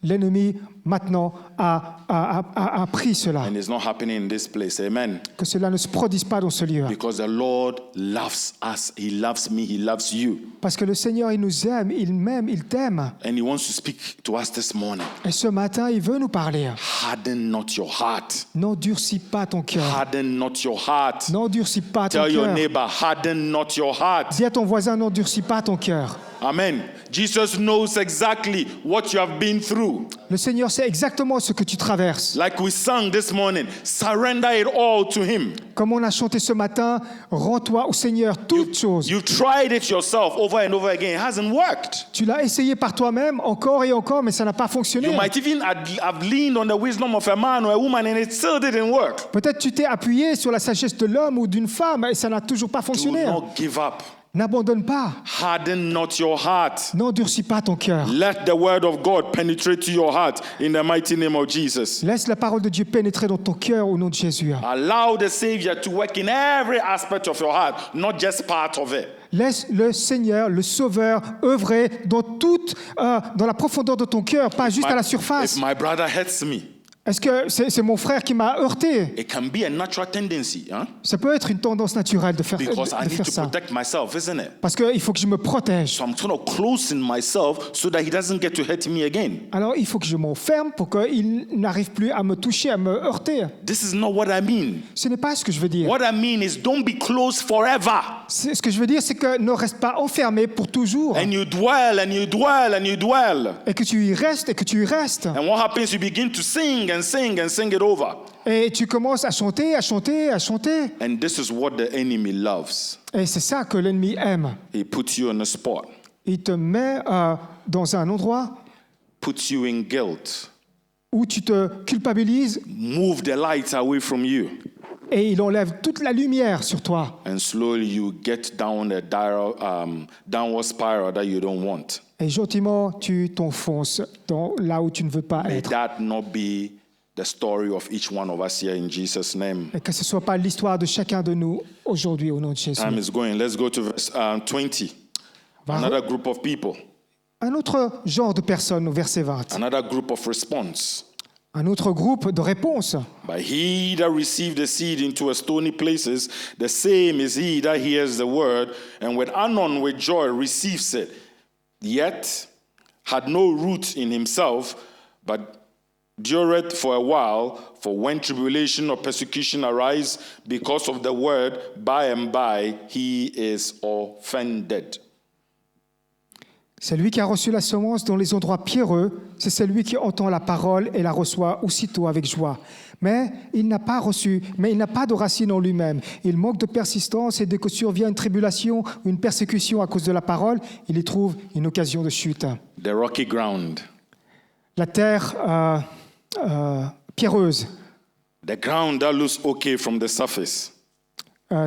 l'ennemi maintenant a pris cela. And it's not happening in this place. Amen. Que cela ne se produise pas dans ce lieu. Because the Lord loves us. He loves me. He loves you. Parce que le Seigneur, il nous aime, il m'aime, il t'aime. And he wants to speak to us this morning. Et ce matin, il veut nous parler. Harden not your heart. N'endurcis pas ton cœur. Harden not your heart. N'endurcis pas ton Tell your cœur. neighbor, harden not your heart. Dis à ton voisin, n'endurcis pas ton cœur. Amen. Jesus knows exactly what you have been through. Le Seigneur sait exactement ce que tu traverses. Like we sang this morning, surrender it all to him. Comme on a chanté ce matin, rends-toi au Seigneur toutes choses. You've tried it yourself over and over again. It hasn't worked. Tu l'as essayé par toi-même encore et encore, mais ça n'a pas fonctionné. You might even have leaned on the wisdom of a man or a woman and it still didn't work. Peut-être tu t'es appuyé sur la sagesse de l'homme ou d'une femme et ça n'a toujours pas Do fonctionné. not give up. N'abandonne pas. Harden not your heart. N'endurcis pas ton cœur. Let the word of God penetrate to your heart in the mighty name of Jesus. Laisse la parole de Dieu pénétrer dans ton cœur au nom de Jésus. Allow the Savior to work in every aspect of your heart, not just part of it. Laisse le Seigneur, le Sauveur, œuvrer dans la profondeur de ton cœur, pas juste à la surface. If my brother hurts me, Est-ce que c'est mon frère qui m'a heurté? it can be a natural tendency, Ça peut être une tendance naturelle de faire because I need to ça. protect myself, isn't it? Parce qu'il faut que je me protège. So I'm trying to close in myself so that he doesn't get to hurt me again. Alors il faut que je m'enferme pour qu'il n'arrive plus à me toucher, à me heurter. This is not what I mean. Ce n'est pas ce que je veux dire. What I mean is don't be closed forever. Ce que je veux dire, c'est que ne reste pas enfermé pour toujours. And you dwell and you dwell and you dwell. Et que tu y restes et que tu y restes. And what happens? You begin to sing and sing and sing it over. Et tu commences à chanter, à chanter, à chanter. And this is what the enemy loves. Et c'est ça que l'ennemi aime. He puts you on a spot, Il te met dans un endroit puts you in guilt, où tu te culpabilises move the light away from you, et il enlève toute la lumière sur toi. and slowly you get down a downward spiral that you don't want. Et gentiment, tu t'enfonces là où tu ne veux pas May être. that not be the story of each one of us here in Jesus' name. Et que ce ne soit pas l'histoire de chacun de nous aujourd'hui au nom de Jésus. Time is going. Let's go to verse 20. Another group of people, Un autre genre de personnes au verset 20. another group of response. Un autre groupe de réponses. But he that received the seed into a stony places, the same is he that hears the word, and with joy receives it, yet had no root in himself, but dureth for a while. For when tribulation or persecution arise because of the word, by and by he is offended. Celui qui a reçu la semence dans les endroits pierreux, c'est celui qui entend la parole et la reçoit aussitôt avec joie. Mais il n'a pas de racine en lui-même. Il manque de persistance et dès que survient une tribulation ou une persécution à cause de la parole, il y trouve une occasion de chute. The rocky ground, La terre pierreuse, the ground that looks okay from the surface,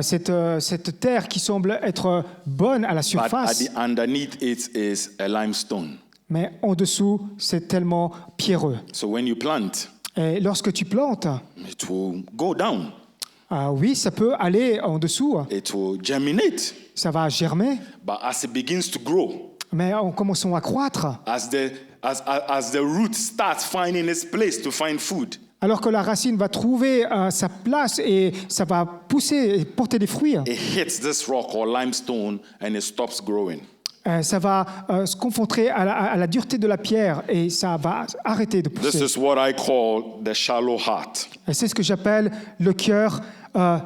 cette terre qui semble être bonne à la but surface, underneath it is a limestone. mais en dessous, c'est tellement pierreux. So when you plant, Et lorsque tu plantes, it will go down. oui, ça peut aller en dessous, It will germinate. ça va germer, But as it begins to grow, mais en commençant à croître, as the root starts finding its place to find food, alors que la racine va trouver sa place et ça va pousser et porter des fruits, it hits this rock or limestone and it stops growing. Ça va se confronter à la dureté de la pierre et ça va arrêter de This pousser. is what I call the shallow heart, Et c'est ce que j'appelle le cœur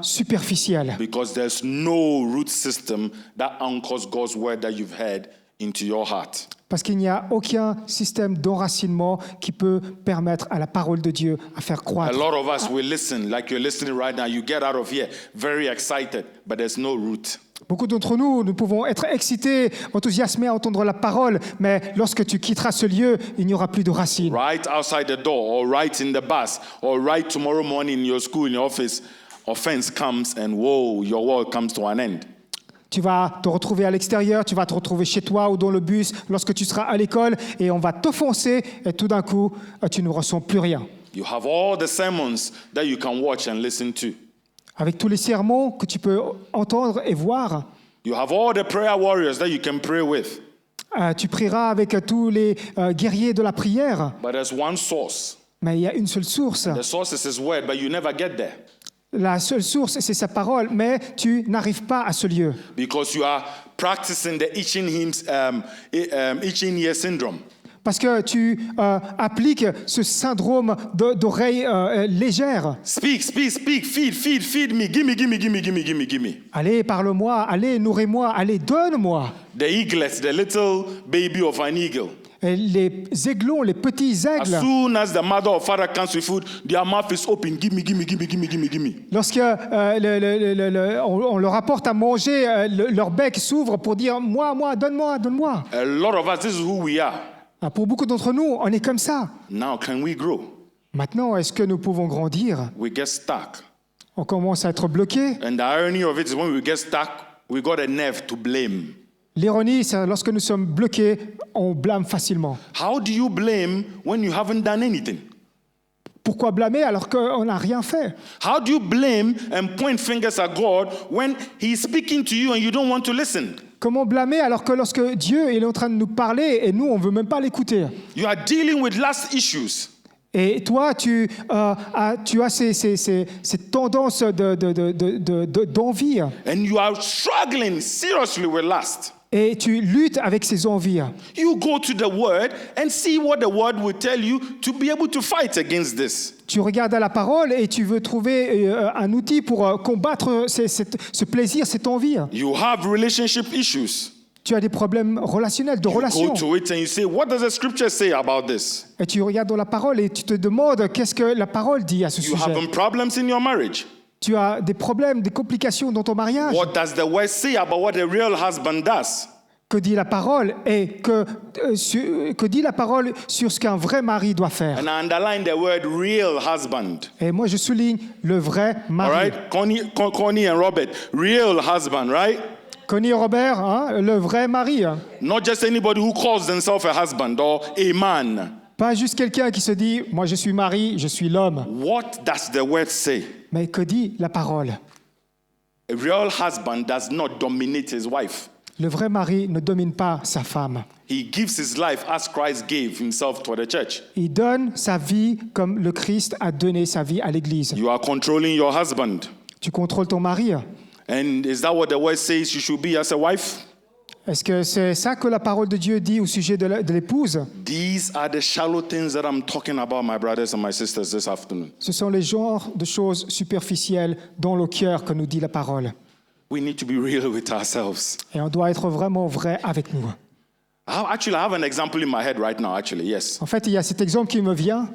superficiel. because there's no root system that anchors God's word that you've heard into your heart. Parce qu'il n'y a aucun système d'enracinement qui peut permettre à la parole de Dieu à faire A croître. lot of us will listen like you're listening right now. You get out of here very excited, but there's no root. Beaucoup d'entre nous, nous pouvons être excités, enthousiasmés à entendre la parole, mais lorsque tu quitteras ce lieu, il n'y aura plus de racines. Right outside the door, or right in the bus, or right tomorrow morning in your school, in your office, offense comes and whoa, your world comes to an end. Tu vas te retrouver à l'extérieur, tu vas te retrouver chez toi ou dans le bus lorsque tu seras à l'école et on va t'offenser et tout d'un coup, tu ne ressens plus rien. You have all the sermons that you can watch and listen to. Avec tous les sermons que tu peux entendre et voir, You have all the prayer warriors that you can pray with. tu prieras avec tous les guerriers de la prière, But there's one source. mais il y a une seule source. The source is His word, but you never get there La seule source, c'est sa parole, mais tu n'arrives pas à ce lieu. because you are practicing the itching ear syndrome. Parce que tu appliques ce syndrome d'oreille légère. Speak, feed me, give me. Allez, parle-moi, allez, nourris-moi, allez, donne-moi. The eaglets, the little baby of an eagle. Et les aiglons, les petits As aigles, soon as the mother or father comes with food, their mouth is open. Give me. lorsque on leur apporte à manger, leur bec s'ouvre pour dire « moi, donne-moi ». A lot of us, this is who we are. Pour beaucoup d'entre nous, on est comme ça. Now, can we grow? Maintenant, est-ce que nous pouvons grandir? We get stuck. On commence à être bloqué. And the irony of it is when we get stuck, we got a nerve to blame. L'ironie, c'est lorsque nous sommes bloqués, on blâme facilement. How do you blame when you haven't done anything? Pourquoi blâmer alors qu'on n'a rien fait? How do you blame and point fingers at God when He's speaking to you and you don't want to listen? Comment blâmer alors que lorsque Dieu est en train de nous parler et nous, on ne veut même pas l'écouter? You are dealing with lust issues. Et toi, tu as cette tendance d'envie And you are struggling seriously with lust. et tu luttes avec ces envies. You go to the Word and see what the Word will tell you to be able to fight against this. Tu regardes à la parole et tu veux trouver un outil pour combattre ce plaisir, cette envie. You have relationship issues. Tu as des problèmes relationnels, de You relations. go to it and you say, what does the Scripture say about this? Et tu regardes dans la parole et tu te demandes qu'est-ce que la parole dit à ce You sujet. having problems in your marriage. Tu as des problèmes, des complications dans ton mariage. What does the Word say about what a real husband does? Que dit la parole et que dit la parole sur ce qu'un vrai mari doit faire. And I underline the word real husband. Et moi, je souligne le vrai All mari. right? Connie and Robert, real husband, right? Connie et Robert, hein, le vrai mari. Hein. Not just anybody who calls themselves a husband or a man. Pas juste quelqu'un qui se dit « moi je suis mari, je suis l'homme What does the word say? ». Mais que dit la parole? A real husband does not dominate his wife. Le vrai mari ne domine pas sa femme. He gives his life as Christ gave himself to the church. Il donne sa vie comme le Christ a donné sa vie à l'Église. You are controlling your husband. Tu contrôles ton mari. And is that what the word says you should be as a wife? Est-ce que c'est ça que la parole de Dieu dit au sujet de l'épouse? These are the shallow things that I'm talking about, my brothers and my sisters, this afternoon. Ce sont les genres de choses superficielles dans le cœur que nous dit la parole. We need to be real with ourselves. Et on doit être vraiment vrai avec nous. I have an example in my head right now, actually, yes. En fait, il y a cet exemple qui me vient.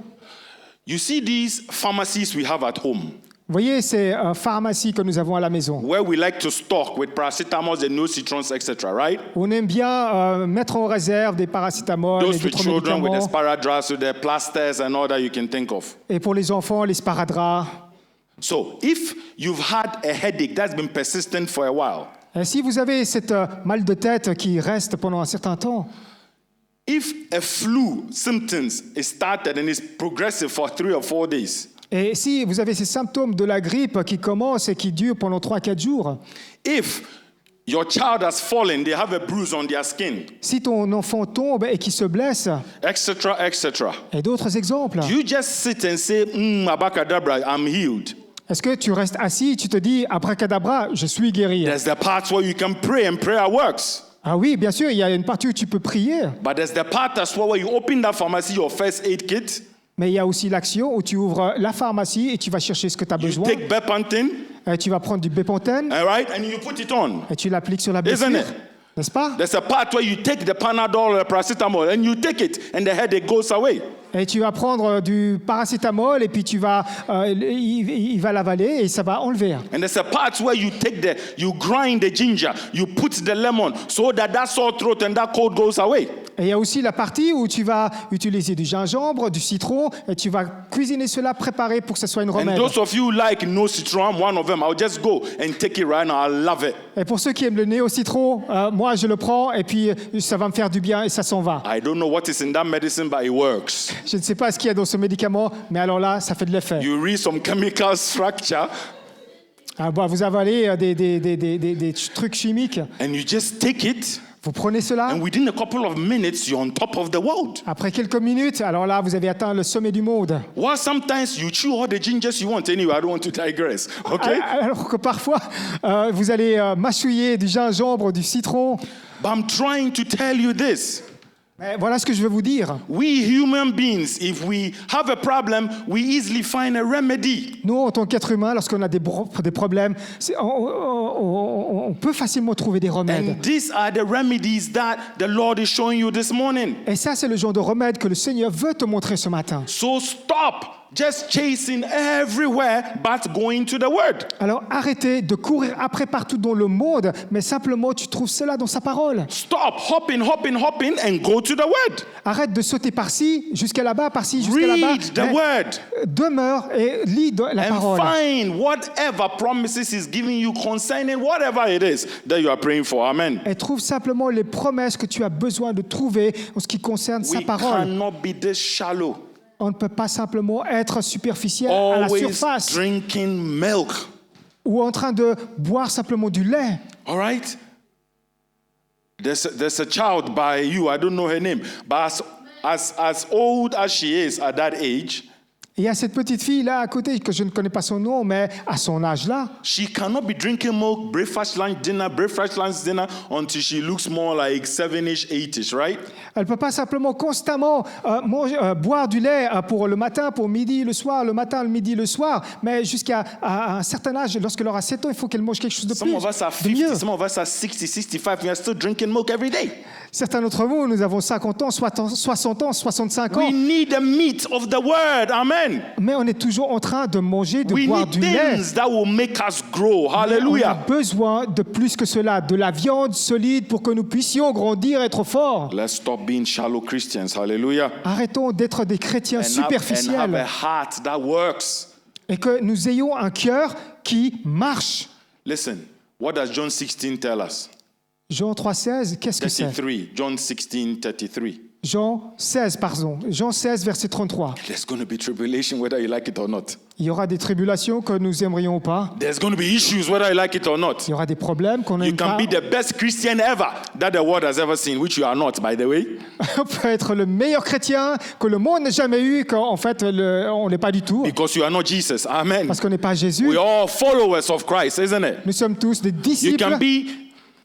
You see these pharmacies we have at home, Vous voyez ces pharmacies que nous avons à la maison. where we like to stock with paracetamols and no-citrons, etc., right? On aime bien mettre en réserve des paracétamol et Those with d'autres children with the médicaments. sparadrap, with the plasters and all that you can think of. Et pour les enfants, les sparadraps. So if you've had a headache that's been persistent for a while, Et si vous avez cette mal de tête qui reste pendant un certain temps, if a flu symptoms is started and is progressive for 3 or 4 days, et si vous avez ces symptômes de la grippe qui commencent et qui durent pendant 3-4 jours, if your child has fallen, they have a bruise on their skin, si ton enfant tombe et qui se blesse, etc., etc., et d'autres exemples, you just sit and say, abracadabra, I'm healed. est-ce que tu restes assis, tu te dis, abracadabra, je suis guéri? There's the parts where you can pray and prayer works. Ah oui, bien sûr, il y a une partie où tu peux prier, But there's the part as well where you open that pharmacy, your first aid kit, mais il y a aussi l'action où tu ouvres la pharmacie et tu vas chercher ce que tu as you besoin. take Bepanthen, Et tu vas prendre du Bepanthen all right, and you put it on. et tu l'appliques sur la Isn't blessure. it? N'est-ce pas? There's a part where you take the Panadol or the paracetamol and you take it and the headache goes away. Et tu vas prendre du paracétamol et puis il va l'avaler et ça va enlever. And there's a part where you grind the ginger, you put the lemon so that sore throat and that cold goes away. Et il y a aussi la partie où tu vas utiliser du gingembre, du citron et tu vas cuisiner cela, préparer pour que ce soit une And remède. those of you who like no citron, I'm one of them. I'll just go and take it right now. I love it. Et pour ceux qui aiment le nez au citron, moi je le prends et puis ça va me faire du bien et ça s'en va. I don't know what is in that medicine, but it works. Je ne sais pas ce qu'il y a dans ce médicament, mais alors là, ça fait de l'effet. You read some chemical structure Vous avalez des trucs chimiques, and you just take it, vous prenez cela. and within a couple of minutes, you're on top of the world. Après quelques minutes, alors là, vous avez atteint le sommet du monde. Well, sometimes you chew all the gingers you want. Anyway, I don't want to digress. Okay? Alors que parfois, vous allez mâchouiller du gingembre, du citron. But I'm trying to tell you this. Mais voilà ce que je veux vous dire. We human beings, if we have a problem, we easily find a remedy. Nous, en tant qu'êtres humains, lorsqu'on a des problèmes, on peut facilement trouver des remèdes. And these are the remedies that the Lord is showing you this morning. Et ça, c'est le genre de remède que le Seigneur veut te montrer ce matin. So stop just chasing everywhere but going to the Word. Alors arrêtez de courir après partout dans le monde, mais simplement tu trouves cela dans sa parole. Stop hopping and go to the Word. Arrête de sauter par-ci, jusqu'à là-bas, par-ci, jusqu'à là-bas. Read the mais Word demeure et lis la and parole. find whatever promises He's giving you concerning whatever it is that you are praying for. Amen. Et trouve simplement les promesses que tu as besoin de trouver en ce qui concerne sa We parole. cannot be this shallow. On ne peut pas simplement être superficiel à la Always surface drinking milk. ou en train de boire simplement du lait. All right? There's a child by you, I don't know her name, but as old as she is at that age, Et il y a cette petite fille là à côté que je ne connais pas son nom, mais à son âge là, she cannot be drinking milk, breakfast, lunch, dinner, until she looks more like 7-ish, 8-ish, right? elle ne peut pas simplement constamment boire du lait pour le matin, pour midi, le soir, le matin, le midi, le soir, mais jusqu'à un certain âge, lorsqu'elle aura 7 ans, il faut qu'elle mange quelque chose de Some plus, of us are de mieux. 50, some of us are 60, 65, we are still drinking milk every day. Certains d'entre vous, nous avons 50 ans, 60 ans, 65 ans, We need the meat of the word, amen. mais on est toujours en train de manger, de We boire need du lait. things that will make us grow, On a hallelujah. besoin de plus que cela, de la viande solide pour que nous puissions grandir, être forts. Let's stop being shallow Christians, hallelujah. Arrêtons d'être des chrétiens And have a superficiels heart that works. et que nous ayons un cœur qui marche. Listen, what does John 16 tell us? Jean 3,16, qu'est-ce que c'est? 33. John 16, 33. Jean 16, pardon. Jean 16, verset 33. There's going to be tribulation whether you like it or not. Il y aura des tribulations que nous aimerions ou pas. There's going to be issues whether you like it or not. Il y aura des problèmes qu'on You n'aime can pas. be the best Christian ever that the world has ever seen, which you are not, by the way. On peut être le meilleur chrétien que le monde n'ait jamais eu, qu'en fait, on n'est pas du tout. Because you are not Jesus. Amen. Parce qu'on n'est pas Jésus. We are all followers of Christ, isn't it? Nous sommes tous des You disciples can be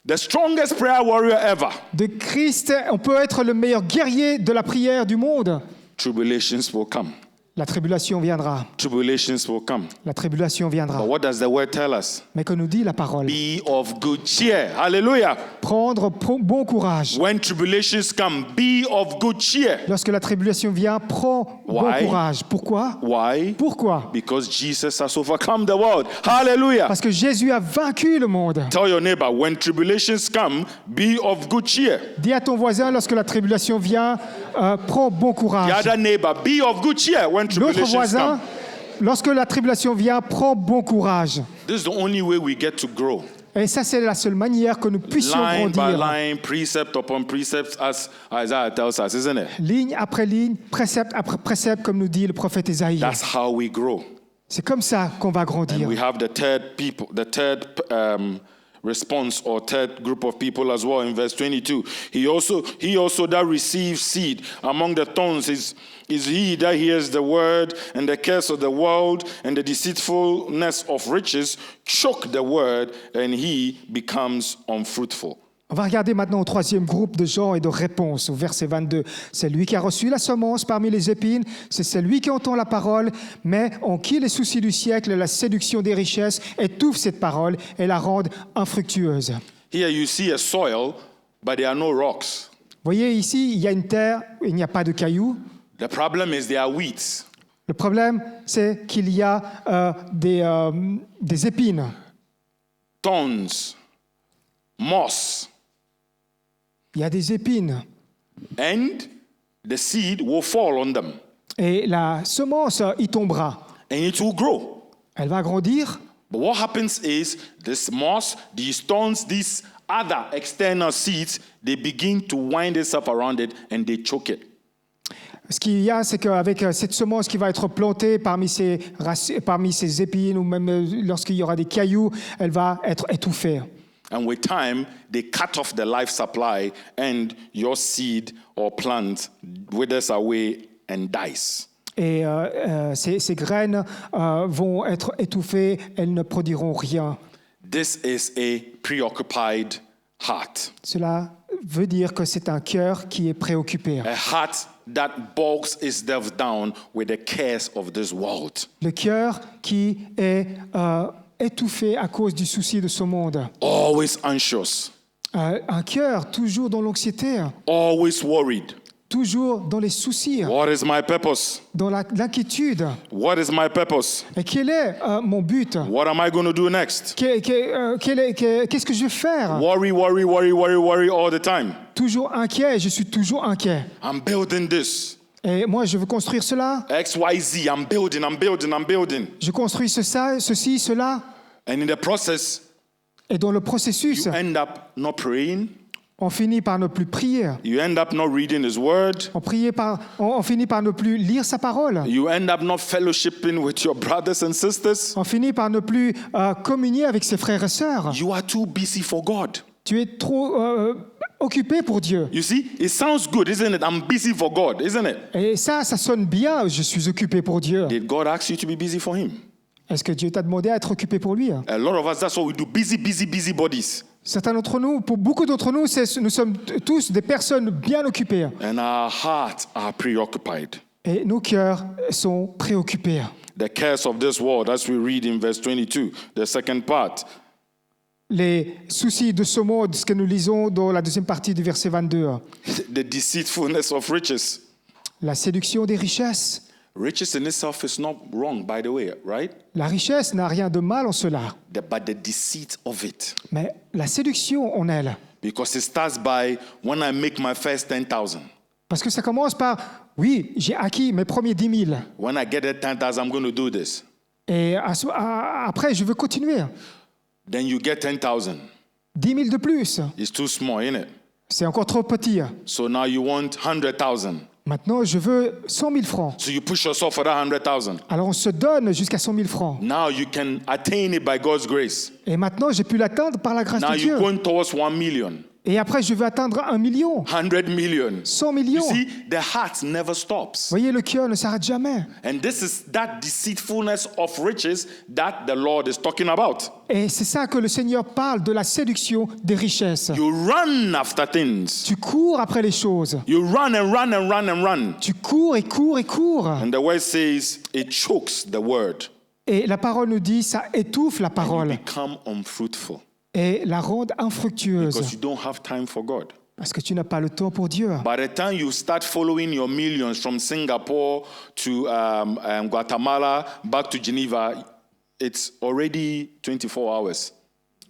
the strongest prayer warrior ever. de Christ. On peut être le meilleur guerrier de la prière du monde. Tribulations will come. La tribulation viendra. Tribulations will come. La tribulation viendra. But what does the word tell us? Mais que nous dit la parole? Be of good cheer. Hallelujah. Prendre bon courage. When tribulations come, be of good cheer. Lorsque la tribulation vient, prends bon Why? courage. Pourquoi? Why? Pourquoi? Because Jesus has overcome the world. Hallelujah. Parce que Jésus a vaincu le monde. Tell your neighbor, when tribulations come, be of good cheer. Dis à ton voisin, lorsque la tribulation vient, prends bon The courage. other neighbor, be of good cheer when L'autre tribulations voisin, come. lorsque la tribulation vient, prends bon courage. This is the only way we get to grow. Et ça, c'est la seule manière que nous puissions Line by grandir. line, precept upon precept, as Isaiah tells us, isn't it? Ligne après ligne, précepte après précepte, comme nous dit le prophète Ésaïe. That's how we grow. C'est comme ça qu'on va grandir. And we have the third response or third group of people as well in verse 22. He also that receives seed among the thorns is he that hears the word, and the curse of the world and the deceitfulness of riches choke the word, and he becomes unfruitful. On va regarder maintenant au troisième groupe de gens et de réponses, au verset 22. C'est lui qui a reçu la semence parmi les épines, c'est celui qui entend la parole, mais en qui les soucis du siècle et la séduction des richesses étouffent cette parole et la rendent infructueuse. Here you see a soil, but there are no rocks. Vous voyez ici, il y a une terre, il n'y a pas de cailloux. The problem is there are weeds. Le problème, c'est qu'il y a des épines, Thorns, moss, il y a des épines. and the seed will fall on them, Et la semence y tombera. and it will grow. Elle va grandir. But what happens is this moss, these thorns, these other external seeds, they begin to wind itself around it and they choke it. Ce qu'il y a, c'est qu'avec cette semence qui va être plantée parmi ces épines, ou même lorsqu'il y aura des cailloux, elle va être étouffée. And with time, they cut off the life supply, and your seed or plant withers away and dies. Et ces graines vont être étouffées, elles ne produiront rien. This is a preoccupied heart, Cela veut dire que c'est un cœur qui est préoccupé. a heart that bogs itself down with the cares of this world. Le cœur qui est étouffé à cause du souci de ce monde. Always anxious, Un cœur toujours dans l'anxiété, always worried. toujours dans les soucis, What is my purpose? dans l'inquiétude. What is my purpose? Et quel est mon but? What am I going to do next? Qu'est-ce que je vais faire? Worry, worry, worry, worry, worry all the time. Toujours inquiet, je suis toujours inquiet. I'm building this. Et moi, je veux construire cela. XYZ, I'm building. Je construis ceci, cela. And in the process, Et dans le processus, you end up not praying. on finit par ne plus prier. You end up not reading His Word. On finit par ne plus lire sa parole. You end up not fellowshipping with your brothers and sisters. On finit par ne plus communier avec ses frères et sœurs. You are too busy for God. Tu es trop occupé pour Dieu. You see, it sounds good, isn't it? I'm busy for God, isn't it? Et ça sonne bien, je suis occupé pour Dieu. Did God ask you to be busy for Him? Est-ce que Dieu t'a demandé à être occupé pour lui? A lot of us, that's what we do. Busy bodies. Certains d'entre nous, pour beaucoup d'entre nous, nous sommes tous des personnes bien occupées. And our hearts are preoccupied. Et nos cœurs sont préoccupés. The cares of this world, as we read in verse 22, the second part. Les soucis de ce monde, ce que nous lisons dans la deuxième partie du verset 22. The deceitfulness of riches. La séduction des richesses. Riches in itself is not wrong, by the way, right? La richesse n'a rien de mal en cela. But the deceit of it. Mais la séduction en elle. Because it starts by when I make my first 10,000. Parce que ça commence par, oui, j'ai acquis mes premiers 10 000. When I get that 10,000, I'm going to do this. Et après, je veux continuer. Then you get 10,000. 10 000 de plus. It's too small, isn't it? C'est encore trop petit. So now you want 100,000. Maintenant, je veux 100 000 francs. So you push yourself for that 100,000. Alors, on se donne jusqu'à 100 000 francs. Now you can attain it by God's grace. Et maintenant, j'ai pu l'atteindre par la grâce Now de Dieu. you're going towards 1 million, Et après, je veux atteindre 1 million, 100 million. 100 You millions. see, the heart never stops. Vous voyez, le cœur ne s'arrête jamais. And this is that deceitfulness of riches that the Lord is talking about. Et c'est ça que le Seigneur parle de la séduction des richesses. You run after things. Tu cours après les choses. You run and run and run and run. Tu cours et cours et cours. And the word says it chokes the word. Et la parole nous dit, ça étouffe la You parole become unfruitful et la rend infructueuse. because you don't have time for God. Parce que tu n'as pas le temps pour Dieu. By the time you start following your millions from Singapore to Guatemala back to Geneva, it's already 24 hours.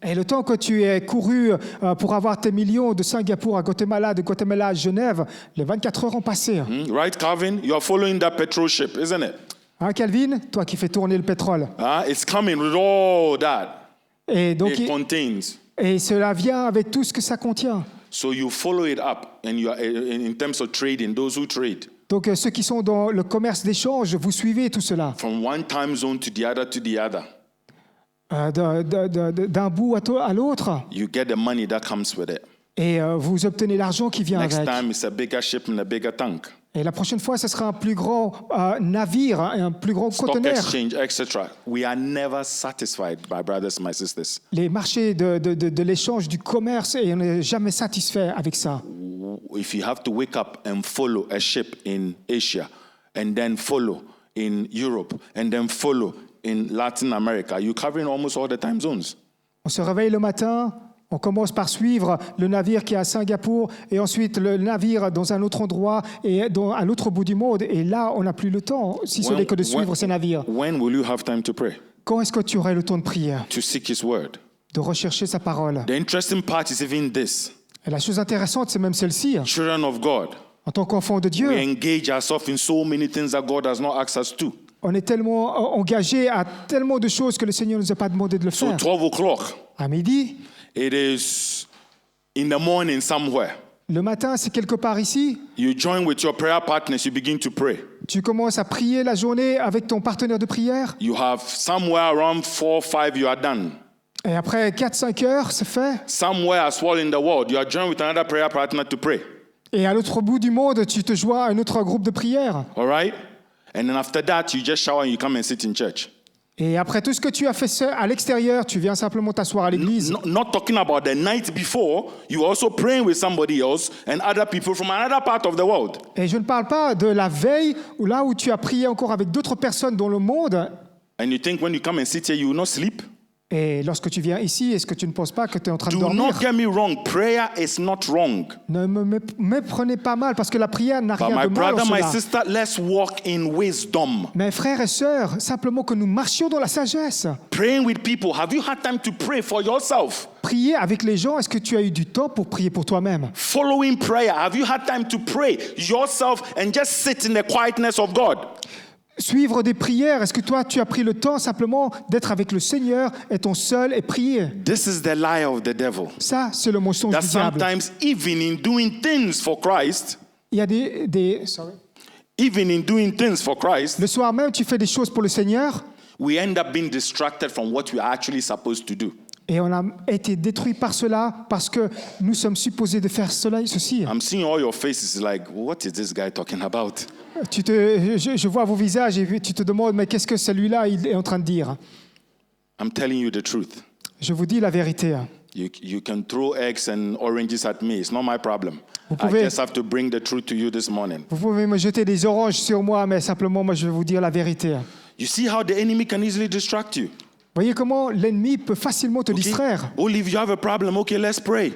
Et le temps que tu es couru pour avoir tes millions de Singapour à Guatemala, de Guatemala à Genève, les 24 heures ont passé. Right, Calvin? You are following that petrol ship, isn't it? Hein, Calvin, toi qui fais tourner le pétrole. It's coming with all that Et donc, it contains. et cela vient avec tout ce que ça contient. So you follow it up, and you are in terms of trading. Those who trade Donc ceux qui sont dans le commerce d'échange, vous suivez tout cela. from one time zone to the other. D'un bout à l'autre. You get the money that comes with it. Et vous obtenez l'argent qui vient Next avec. time it's a bigger ship and a bigger tank. Et la prochaine fois, ce sera un plus grand navire, un plus grand stock conteneur. exchange, etc. We are never satisfied, my brothers, my sisters. Les marchés de l'échange, du commerce, et on n'est jamais satisfait avec ça. If you have to wake up and follow a ship in Asia, and then follow in Europe, and then follow in Latin America, you're covering almost all the time zones. On se réveille le matin, on commence par suivre le navire qui est à Singapour et ensuite le navire dans un autre endroit et à l'autre bout du monde. Et là, on n'a plus le temps, si ce n'est que de suivre ces navires. When will you have time to pray? Quand est-ce que tu aurais le temps de prier, To seek His word? de rechercher sa parole? The interesting part is even this. Et la chose intéressante, c'est même celle-ci. Children of God, En tant qu'enfant de Dieu, we engage ourselves in so many things that God has not asked us to. on est tellement engagé à tellement de choses que le Seigneur ne nous a pas demandé de le So faire. 12 o'clock, À midi, it is in the morning somewhere. le matin, c'est quelque part ici. You join with your prayer partners, you begin to pray. Tu commences à prier la journée avec ton partenaire de prière. You have somewhere around 4, 5, you are done. Et après 4-5 heures, c'est fait. Somewhere as well in the world, you are joined with another prayer partner to pray. Et à l'autre bout du monde, tu te joins à un autre groupe de prière. All right? And then after that, you just shower and you come and sit in church. Et après tout ce que tu as fait à l'extérieur, tu viens simplement t'asseoir à l'église. Not talking about the night before, you are also praying with somebody else and other people from another part of the world. Et je ne parle pas de la veille, ou là où tu as prié encore avec d'autres personnes dans le monde. And you think when you come and sit here, you will not sleep? Et lorsque tu viens ici, est-ce que tu ne penses pas que tu es en train de Do dormir? not get me wrong, prayer is not wrong. Ne me méprenez pas mal, parce que la prière n'a But rien my de mal en brother, my cela. sister, let's walk in wisdom. Mes frères et sœurs, simplement que nous marchions dans la sagesse. Praying with people. Have you had time to pray for yourself? Prier avec les gens, est-ce que tu as eu du temps pour prier pour toi-même? Following prayer. Have you had time to pray yourself and just sit in the quietness of God? Suivre des prières, est-ce que toi tu as pris le temps simplement d'être avec le Seigneur, être seul et prier? This is the lie of the devil. Ça, c'est le mensonge That du diable. sometimes even in doing things for Christ, Il y a sorry. even in doing things for Christ, Le soir même, tu fais des choses pour le Seigneur we end up being distracted from what we are actually supposed to do. et on a été détruit par cela parce que nous sommes supposés de faire ceci. I'm seeing all your faces like, what is this guy talking about? Je vois vos visages et tu te demandes, mais qu'est-ce que celui-là il est en train de dire? I'm telling you the truth. Je vous dis la vérité. You can throw eggs and oranges at me. It's not my problem. Vous I pouvez- just have to bring the truth to you this morning. Vous pouvez me jeter des oranges sur moi, mais simplement, moi, je vais vous dire la vérité. You see how the enemy can easily distract you. Voyez comment l'ennemi peut facilement te Okay? distraire. Olive, you have a problem. Okay, let's pray.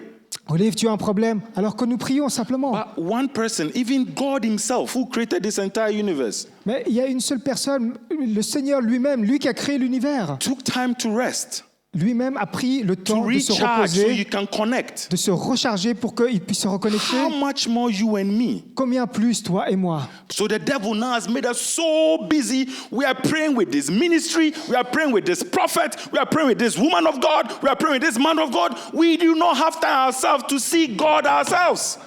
Olive, tu as un problème, alors que nous prions simplement. But one person, even God himself, who created this entire universe, Mais il y a une seule personne, le Seigneur lui-même, lui qui a créé l'univers, took time to rest, lui-même a pris le to temps de se recharge so you reposer, can connect. de se recharger pour qu'il puisse se reconnecter. How much more you and me? Combien plus toi et moi? So the devil now has made us so busy. We are praying with this ministry. We are praying with this prophet. We are praying with this woman of God. We are praying with this man of God. We do not have time ourselves to see God ourselves.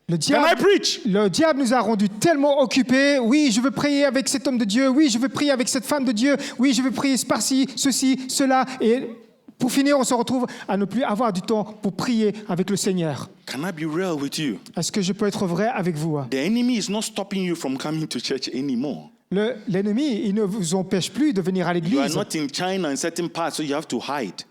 Le Can I diable, preach? le diable nous a rendus tellement occupés. Oui, je veux prier avec cet homme de Dieu. Oui, je veux prier avec cette femme de Dieu. Oui, je veux prier par-ci, ceci, cela. Et pour finir, on se retrouve à ne plus avoir du temps pour prier avec le Seigneur. Can I be real with you? Est-ce que je peux être vrai avec vous? The enemy is not stopping you from coming to church anymore. L'ennemi, il ne vous empêche plus de venir à You are l'église. not in China in certain parts, so you have to hide.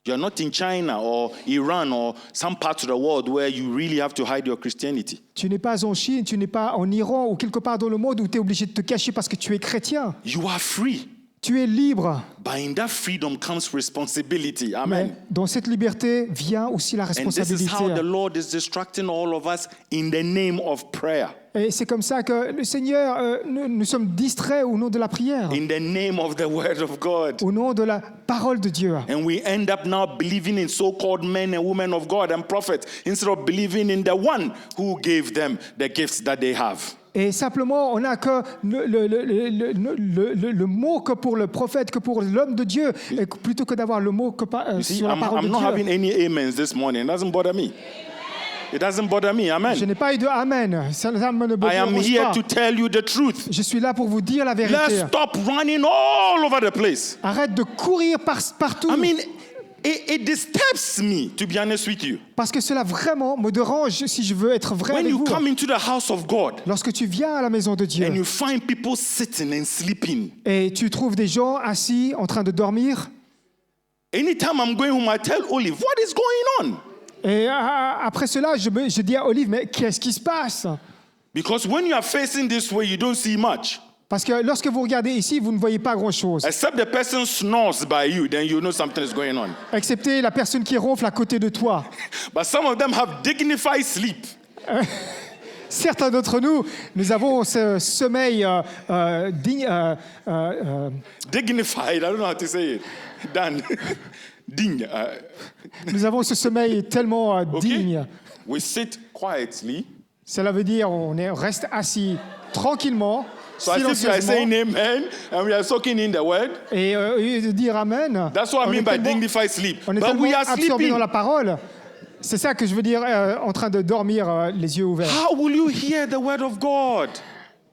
You are not in China or Iran or some parts of the world where you really have to hide your Christianity. Tu n'es pas en Chine, tu n'es pas en Iran ou quelque part dans le monde où tu es obligé de te cacher parce que tu es chrétien. You are free. Tu es libre. But in that freedom comes responsibility. Mais Amen. dans cette liberté vient aussi la And this is responsabilité. how the Lord is distracting all of us in the name of prayer. Et c'est comme ça que le Seigneur, nous sommes distraits au nom de la prière, In the name of the word of God. au nom de la parole de Dieu. And we end up now believing in so-called men and women of God and prophets instead of believing in the one who gave them the gifts that they have. Et simplement, on n'a que le mot que pour le prophète, que pour l'homme de Dieu, et plutôt que d'avoir le mot que See, sur la parole I'm de not Dieu. having any amens this morning. It doesn't bother me. It doesn't bother me. Je Amen. n'ai pas eu de Amen. Ça me ne me I am dérange here pas. to tell you the truth. Je suis là pour vous dire la Let's vérité. stop running all over the place. Arrête de courir partout. I mean, It disturbs me, to be honest with you. Parce que cela vraiment me dérange si je veux être vrai When avec you vous. come into the house of God Lorsque tu viens à la maison de and Dieu you find people sitting and sleeping. et tu trouves des gens assis en train de dormir, Anytime I'm going home, I tell Olive, what is going on? et après cela, je dis à Olive, mais qu'est-ce qui se passe? Because when you are facing this way, you don't see much. Parce que lorsque vous regardez ici, vous ne voyez pas grand-chose, Except the person snores by you, then you know something is going on. excepté la personne qui ronfle à côté de toi. But some of them have dignified sleep. Certains d'entre nous, nous avons ce sommeil digne. Dignified, I don't know how to say it. Dan. Ding. Nous avons ce sommeil tellement Okay? digne. We sit quietly. Cela veut dire on reste assis tranquillement, So as if you are silencieusement, saying amen and we are soaking in the word. et de dire amen. That's what I On mean est by tellement- dignified sleep. On est But tellement we are absorbé sleeping. dans la parole. C'est ça que je veux dire en train de dormir les yeux ouverts. How will you hear the word of God?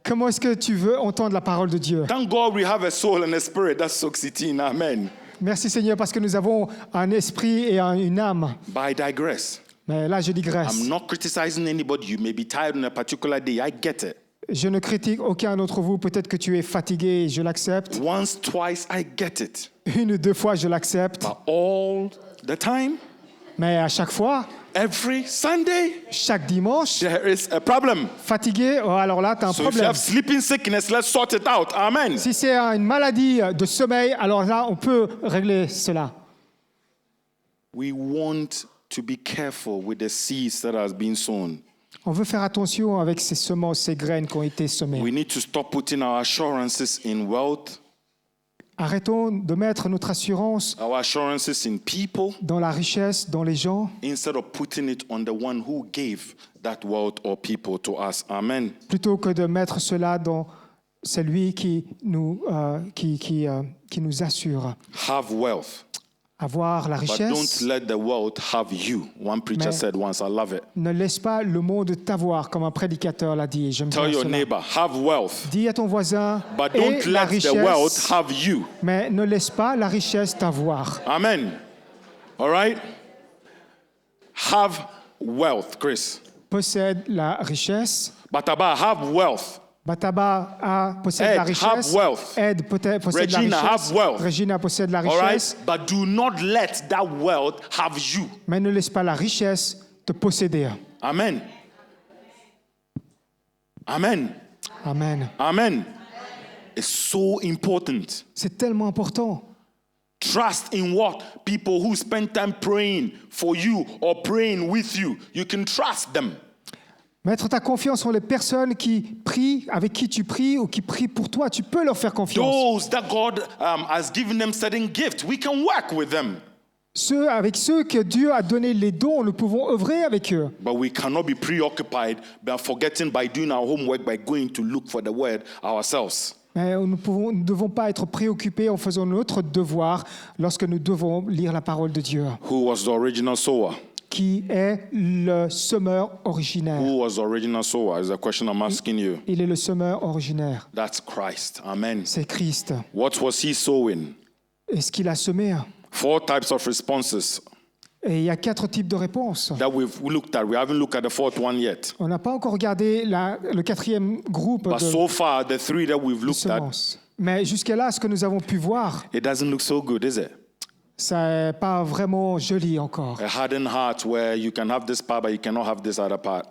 Comment est-ce que tu veux entendre la parole de Dieu? Thank God we have a soul and a spirit that soaks it in. Amen. Merci Seigneur parce que nous avons un esprit et une âme. But I digress. Mais là, je digresse. I'm not criticizing anybody. You may be tired on a particular day. I get it. Je ne critique aucun d'entre vous. Peut-être que tu es fatigué, je l'accepte. Once, twice, I get it. Une ou deux fois, je l'accepte. But all the time, Mais à chaque fois, every Sunday, chaque dimanche, there is a problem. fatigué, oh, alors là, tu as un So if you problème. have sleeping sickness, let's sort it out. Amen. Si c'est une maladie de sommeil, alors là, on peut régler cela. We want to be careful with the seeds that has been sown. On veut faire attention avec ces semences, ces graines qui ont été semées. We need to stop putting our assurances in wealth, Arrêtons de mettre notre assurance our assurances in people, dans la richesse, dans les gens, instead of putting it on the one who gave that wealth or people to us. Amen. plutôt que de mettre cela dans celui qui nous assure. Have wealth, Avoir la but richesse, don't let the wealth have you. One preacher Mais- said once, I love it. ne laisse pas le monde t'avoir, comme un prédicateur l'a dit. J'aime Tell bien your cela. neighbor, have wealth, Dis à ton voisin, but aie don't la let the wealth richesse, have you. mais ne laisse pas la richesse t'avoir. Amen. All right? Have wealth, Chris. Possède la richesse. Bataba, have wealth. Bataba possède Ed, la have richesse. wealth. Ed possède Regina, la richesse. have wealth. Regina possède la All richesse. right? But do not let that wealth have you. Mais ne laisse pas la richesse te posséder. Amen. Amen. Amen. Amen. It's so important. C'est tellement important. Trust in what? People who spend time praying for you or praying with you. You can trust them. Mettre ta confiance en les personnes qui prient, avec qui tu pries ou qui prient pour toi. Tu peux leur faire confiance. Those that God has given them certain gifts, we can work with them. Avec ceux que Dieu a donné les dons, nous pouvons œuvrer avec eux. But we cannot be preoccupied by forgetting by doing our homework, by going to look for the word ourselves. Mais nous ne devons pas être préoccupés en faisant notre devoir lorsque nous devons lire la parole de Dieu. Who was the original sower? Qui est le semeur originaire? Who was the original sower? Is the question I'm asking you. Il est le semeur originaire. That's Christ. Amen. C'est Christ. What was he sowing? Est-ce qu'il a semé? 4 types of responses Et il y a 4 types de réponses. that we've looked at. We haven't looked at the 4th one yet. On n'a pas encore regardé le 4e groupe But de so far, the 3 that we've looked at, semences. Mais jusqu'à là, ce que nous avons pu voir, it doesn't look so good, is it? ça n'est pas vraiment joli encore. A hardened heart where you can have this part, but you cannot have this other part.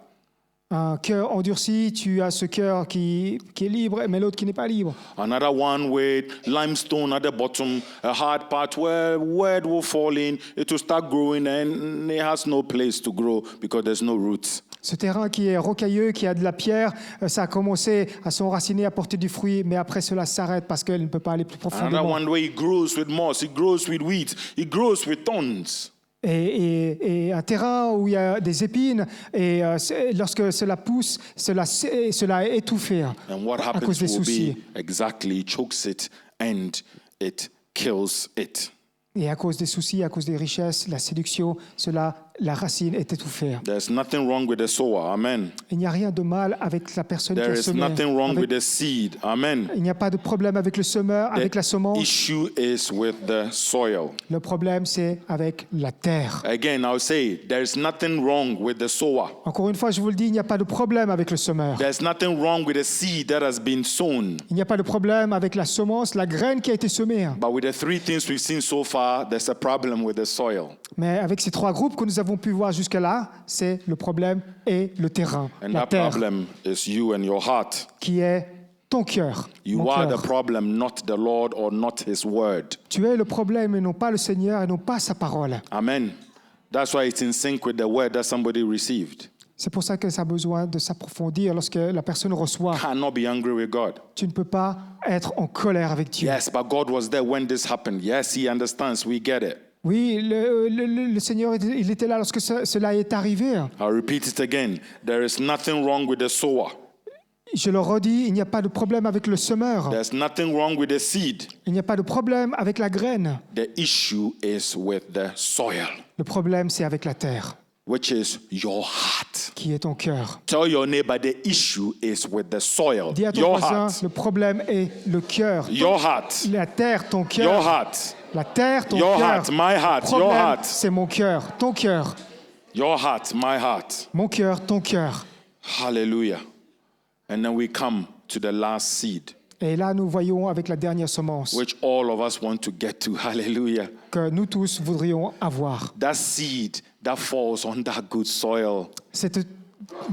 Un cœur endurci, tu as ce cœur qui est libre, mais l'autre qui n'est pas libre. Another one with limestone at the bottom, a hard part where word will fall in, it will start growing and it has no place to grow because there's no roots. Ce terrain qui est rocailleux, qui a de la pierre, ça a commencé à s'enraciner, à porter du fruit, mais après cela s'arrête parce qu'elle ne peut pas aller plus Another profondément. one where it grows with moss, it grows with weeds, it grows with thorns. Et un terrain où il y a des épines, et lorsque cela pousse, cela est étouffé And what à happens cause des will soucis. be exactly it chokes it and it kills it. Et à cause des soucis, à cause des richesses, la séduction, cela la racine est étouffée. There's nothing wrong with the sower. Amen. Il n'y a rien de mal avec la personne There qui a is semé. nothing wrong Avec- with the seed. Amen. Il n'y a pas de problème avec le semeur, avec la The semence. issue is with the soil. Le problème, c'est avec la terre. Again, I'll say there is nothing wrong with the sower. Encore une fois, je vous le dis, il n'y a pas de problème avec le semeur. There's nothing wrong with the seed that has been sown. Il n'y a pas de problème avec la semence, la graine qui a été semée. But with the three things we've seen so far, there's a problem with the soil. Mais avec ces trois groupes que nous avons pu voir jusque-là, c'est le problème et le terrain, And la that terre, problem is you and your heart. qui est ton cœur. You mon are the cœur. problem, not the Lord or not His word. Tu es le problème et non pas le Seigneur et non pas sa parole. Amen. That's why it's in sync with the word that somebody received. C'est pour ça que ça a besoin de s'approfondir lorsque la personne reçoit. Cannot be angry with God. Tu ne peux pas être en colère avec Dieu. Yes, but God was there when this happened. Yes, He understands. We get it. Oui, le Seigneur, il était là lorsque cela est arrivé. I'll repeat it again. There is nothing wrong with the sower. Je le redis, il n'y a pas de problème avec le semeur. There's nothing wrong with the seed. Il n'y a pas de problème avec la graine. The issue is with the soil, Le problème, c'est avec la terre, which is your heart. qui est ton cœur. Tell your neighbor the issue is with the soil. Dis à ton Your voisin, heart. le problème est le cœur. Your heart. La terre, ton Your cœur. heart. La terre, ton Your cœur. heart, my heart, Le your problème, heart. c'est mon cœur, ton cœur. Your heart, my heart. Mon cœur, ton cœur. Hallelujah. And then we come to the last seed, Et là, nous voyons avec la dernière semence which all of us want to get to. Hallelujah. que nous tous voudrions avoir. That seed that falls on that good soil, Cette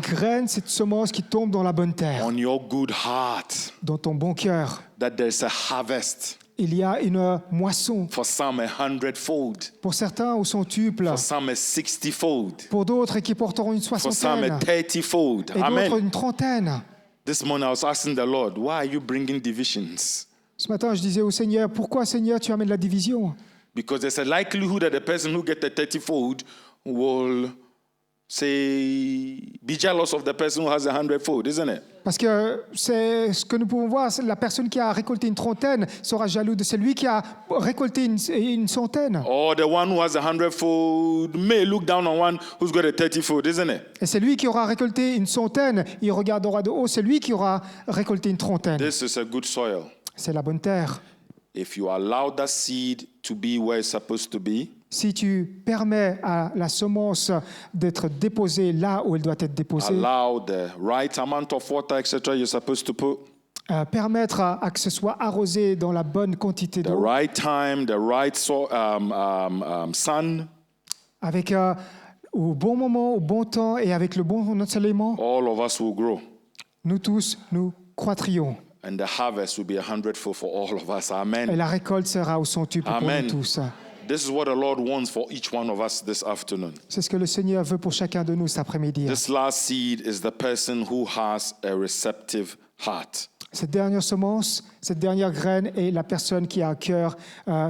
graine, cette semence qui tombe dans la bonne terre, on your good heart, dans ton bon cœur. that there's a harvest. Il y a une moisson. For some, 100-fold. Pour certains, au centuple. For some, 60-fold. Pour d'autres, qui porteront une For some, soixantaine. 30-fold. Et d'autres, Amen. une trentaine. This morning, I was asking the Lord, why are you bringing divisions? Ce matin, je disais au Seigneur, pourquoi, Seigneur, tu amènes la division? Because there's a likelihood that the person who gets the 30-fold will say, be jealous of the person who has 100-fold, isn't it? Parce que c'est ce que nous pouvons voir, c'est la personne qui a récolté une trentaine sera jaloux de celui qui a récolté une centaine. Or the one who has 100-fold may look down on one who's got a 30-fold, isn't it? Et celui qui aura récolté une centaine, il regardera de haut celui qui aura récolté une trentaine. This is a good soil. C'est la bonne terre. If you allow that seed to be where it's supposed to be, Si tu permets à la semence d'être déposée là où elle doit être déposée, allow the right amount of water, etc., you're supposed to put, permettre à que ce soit arrosé dans la bonne quantité the d'eau, right time, the right sun, avec au bon moment, au bon temps et avec le bon ensoleillement, all of us will grow. nous tous, nous croîtrions. And the harvest will be 100-fold for all of us. Et Amen. la récolte sera au centuple pour Amen. nous tous. This is what the Lord wants for each one of us this afternoon. C'est ce que le Seigneur veut pour chacun de nous cet après-midi. This last seed is the person who has a receptive heart. Cette dernière semence, cette dernière graine est la personne qui a un cœur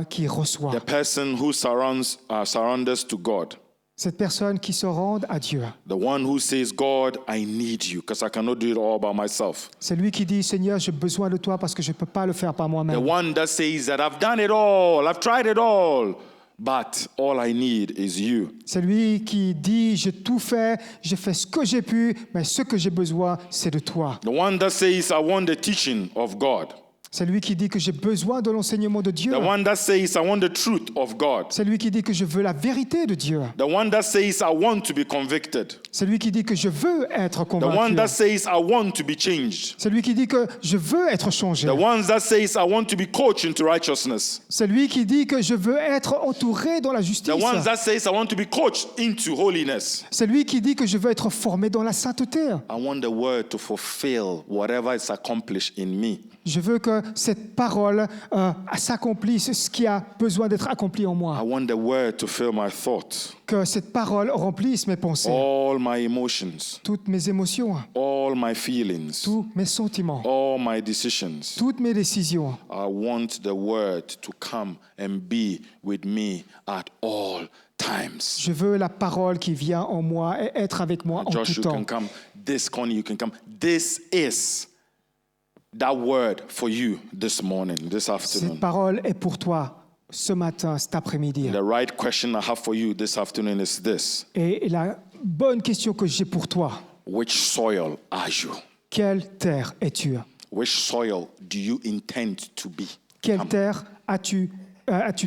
qui reçoit. The person who surrenders to God. Cette personne qui se rend à Dieu. The one who says, God, I need you because I cannot do it all by myself. C'est lui qui dit, Seigneur, j'ai besoin de toi parce que je ne peux pas le faire par The moi-même. one that says that I've done it all, I've tried it all, but all I need is you. C'est lui qui dit, j'ai tout fait, j'ai fait ce que j'ai pu, mais ce que j'ai besoin, c'est de toi. The one that says, I want the teaching of God. C'est lui qui dit que j'ai besoin de l'enseignement de Dieu. The one that says, I want the truth of God. C'est lui qui dit que je veux la vérité de Dieu. The one that says, I want to be convicted. C'est lui qui dit que je veux être The one convaincu. that says, I want to be changed. C'est lui qui dit que je veux être changé. The one that says, I want to be coached into righteousness. C'est lui qui dit que je veux être entouré dans la justice. The one that says, I want to be coached into holiness. C'est lui qui dit que je veux être formé dans la sainteté. I want the word to fulfill whatever is accomplished in me. Je veux que cette parole s'accomplisse, ce qui a besoin d'être accompli en I moi. want the word to fill my thoughts, Que cette parole remplisse mes pensées, all my emotions, toutes mes émotions, all my feelings, tous mes sentiments, all my decisions. toutes mes décisions. I want the word to come and be with me at all times. Je veux la parole qui vient en moi et être avec moi en Josh, tout you can temps. come. This Connie, you can come. This is that word for you this morning, this afternoon. Cette parole est pour toi ce matin, cet après-midi. The right question I have for you this afternoon is this. Et la bonne question que j'ai pour toi, Which soil are you? quelle terre es-tu? Which soil do you intend to be? Quelle terre as-tu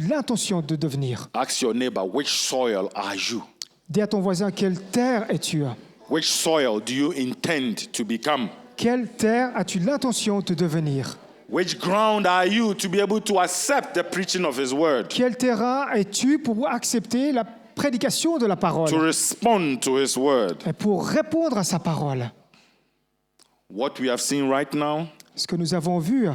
l'intention de devenir? Ask your neighbor, which soil are you? Dis à ton voisin, quelle terre es-tu? Which soil do you intend to become? Quelle terre as-tu l'intention de devenir? Which ground are you to be able to accept the preaching of His word? Quel terrain es-tu pour accepter la prédication de la parole To respond to His word? et pour répondre à sa parole? What we have seen right now Ce que nous avons vu,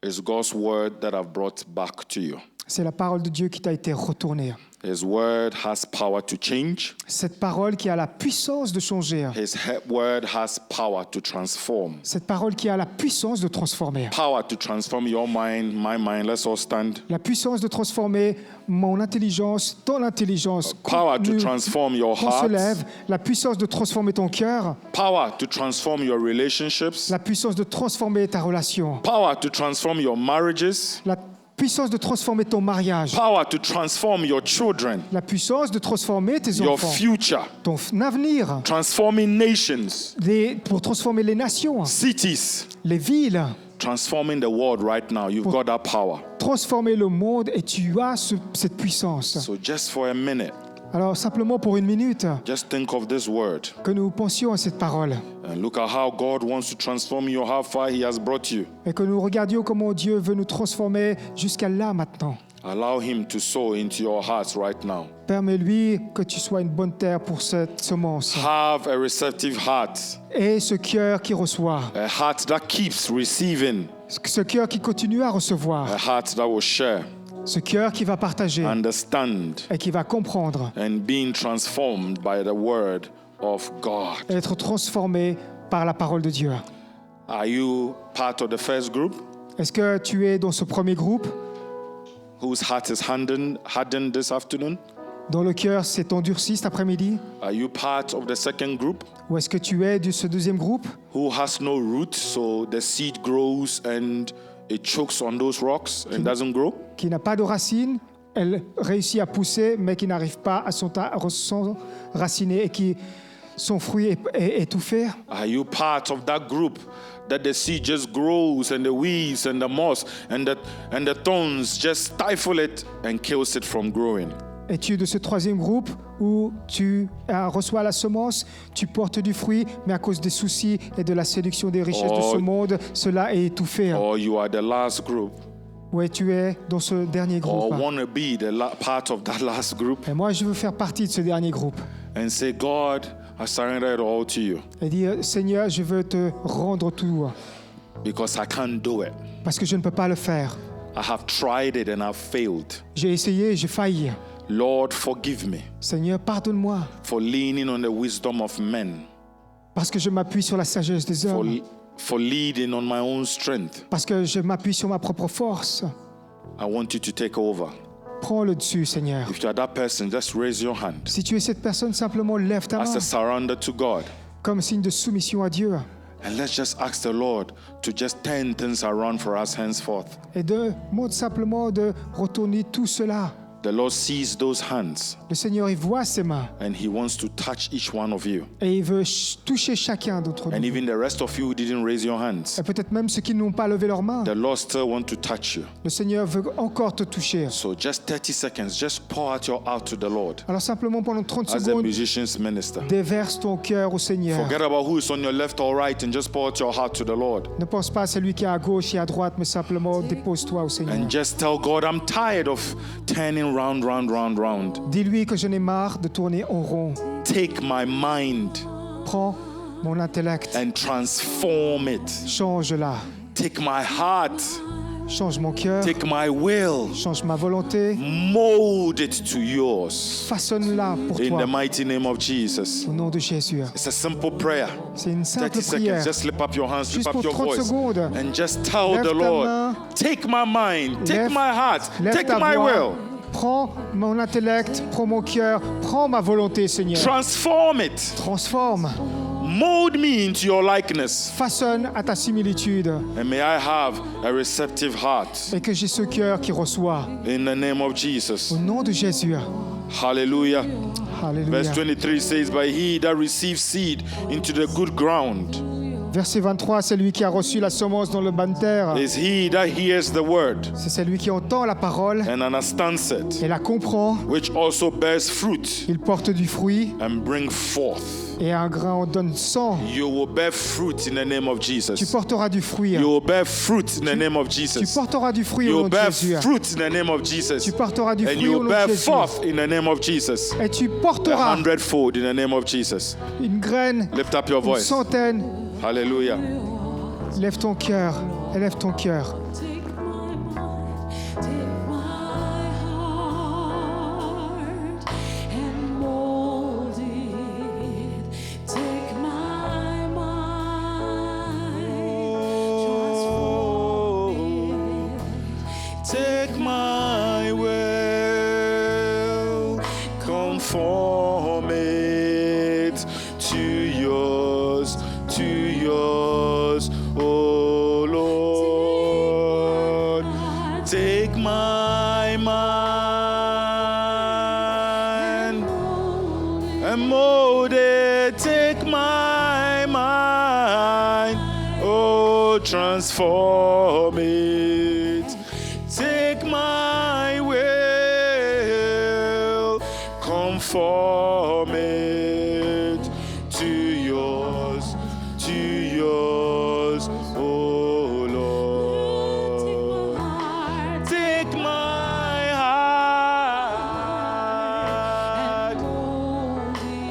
is God's word that I've brought back to you. c'est la parole de Dieu qui t'a été retournée. His word has power to change. Cette parole qui a la puissance de changer. His word has power to transform. Cette parole qui a la puissance de transformer. Power to transform your mind, my mind. Let's all stand. La puissance de transformer mon intelligence, ton intelligence. Power to Nous- transform your qu'on se heart. lève. La puissance de transformer ton cœur. Power to transform your relationships. La puissance de transformer ta relation. Power to transform your marriages. La puissance de transformer ton mariage. Power to transform your children, La puissance de transformer tes your enfants. future. Ton avenir. Transforming nations, Pour transformer les nations, cities, les villes. transforming the world right now. You've got that power. Transformer le monde et tu as cette puissance. So just for a minute, Alors simplement pour une minute, just think of this word que nous pensions à cette parole and look at how God wants to transform you, how far He has brought you. et que nous regardions comment Dieu veut nous transformer jusqu'à là maintenant. Allow Him to sow into your hearts right now. Permets-lui que tu sois une bonne terre pour cette semence. Have a receptive heart, Et ce cœur qui reçoit, a heart that keeps receiving, ce cœur qui continue à recevoir, a heart that will share, ce cœur qui va partager understand, et qui va comprendre, and being transformed by the word of God. et être transformé par la parole de Dieu. Are you part of the first group Est-ce que tu es dans ce premier groupe whose heart is hardened this afternoon? dont le cœur s'est endurci cet après-midi? Are you part of the second group Ou est-ce que tu es de ce deuxième groupe who has no root, so the seed grows and it chokes on those rocks and doesn't grow? qui n'a pas de racines, elle réussit à pousser, mais qui n'arrive pas à s'enraciner et qui son fruit est étouffé? Are you part of that group that the seed just grows and the weeds and the moss and the thorns just stifle it and kills it from growing? Es-tu de ce troisième groupe où tu reçois la semence, tu portes du fruit, mais à cause des soucis et de la séduction des richesses de ce monde, cela est étouffé? Or you are the last group, Ou tu es dans ce dernier or groupe? want to be part of that last group Et moi, je veux faire partie de ce dernier groupe. and say, God, I surrender it all to you Et dire, Seigneur, je veux te rendre tout, because I can't do it. parce que je ne peux pas le faire. I have tried it and I've failed. J'ai essayé, j'ai failli. Lord, forgive me Seigneur, pardonne-moi, for leaning on the wisdom of men, parce que je m'appuie sur la sagesse des hommes, for leading on my own strength. parce que je m'appuie sur ma propre force. I want you to take over. Prends le dessus, Seigneur. If you are that person, just raise your hand Si tu es cette personne, simplement lève ta as main a surrender to God. comme signe de soumission à Dieu. And let's just ask the Lord to just turn things around for us henceforth. Et demande simplement de retourner tout cela. The Lord sees those hands Le Seigneur, il voit ses mains and He wants to touch each one of you. et il veut toucher chacun d'entre And nous. even the rest of you who didn't raise your hands, Et peut-être même ceux qui n'ont pas levé leurs mains. the Lord still wants to touch you. Le Seigneur veut encore te toucher. So just 30 seconds, just pour out your heart to the Lord Alors simplement pendant 30 as a secondes, musician's minister. déverse ton cœur au Seigneur. Forget about who is on your left or right and just pour out your heart to the Lord. Ne pense pas à celui qui est à gauche et à droite, mais simplement dépose-toi au Seigneur. And just tell God, I'm tired of turning round, round, round, round. Dis-lui que je n'ai marre de tourner en rond. Take my mind Prends mon intellect, and transform it. change-la. Take my heart, Change mon cœur, take my will, change ma volonté, mold it to yours. façonne-la pour In toi. the mighty name of Jesus. Au nom de Jésus. It's a simple prayer. C'est une 30 simple prière. seconds, just lift up your hands, lift Juste up pour your 30 voice, secondes. and just tell Lève the ta Lord, main. take my mind, take Lève- my heart, Lève take ta my voix. will, Prends mon intellect, prends mon cœur, prends ma volonté, Seigneur. transform it, Transforme, Mold me into your likeness. Façonne à ta similitude. And may I have a receptive heart. Et que j'ai ce cœur qui reçoit. In the name of Jesus. Au nom de Jésus. Hallelujah. Alléluia. Verse 23 says, But he that receives seed into the good ground Verset 23, c'est lui qui a reçu la semence dans le bonne terre. is he that hears the word C'est celui qui entend la parole and understands it, et la comprend. which also bears fruit Il porte du fruit and bring forth. et un grain en donne 100. You will bear fruit in the name of Tu Jesus. porteras du fruit. You will bear fruit in the name of Tu Jesus. porteras du fruit You au nom will de bear Jésus. fruit in the name of Jesus. Tu porteras du And fruit you au will nom de bear Jésus. forth in the name of Jesus. Et tu A porteras 100-fold in the name of Jesus. une graine, Lift up your une voice. centaine. Hallelujah. Lève ton cœur, élève ton cœur. Take my mind, take my heart and mold it. Take my mind, transform it. Take my will, conform it to yours, oh Lord. Take my mind and mold it. Take my mind, oh, transform it. Take my will, conform it to yours, oh Lord. Take my heart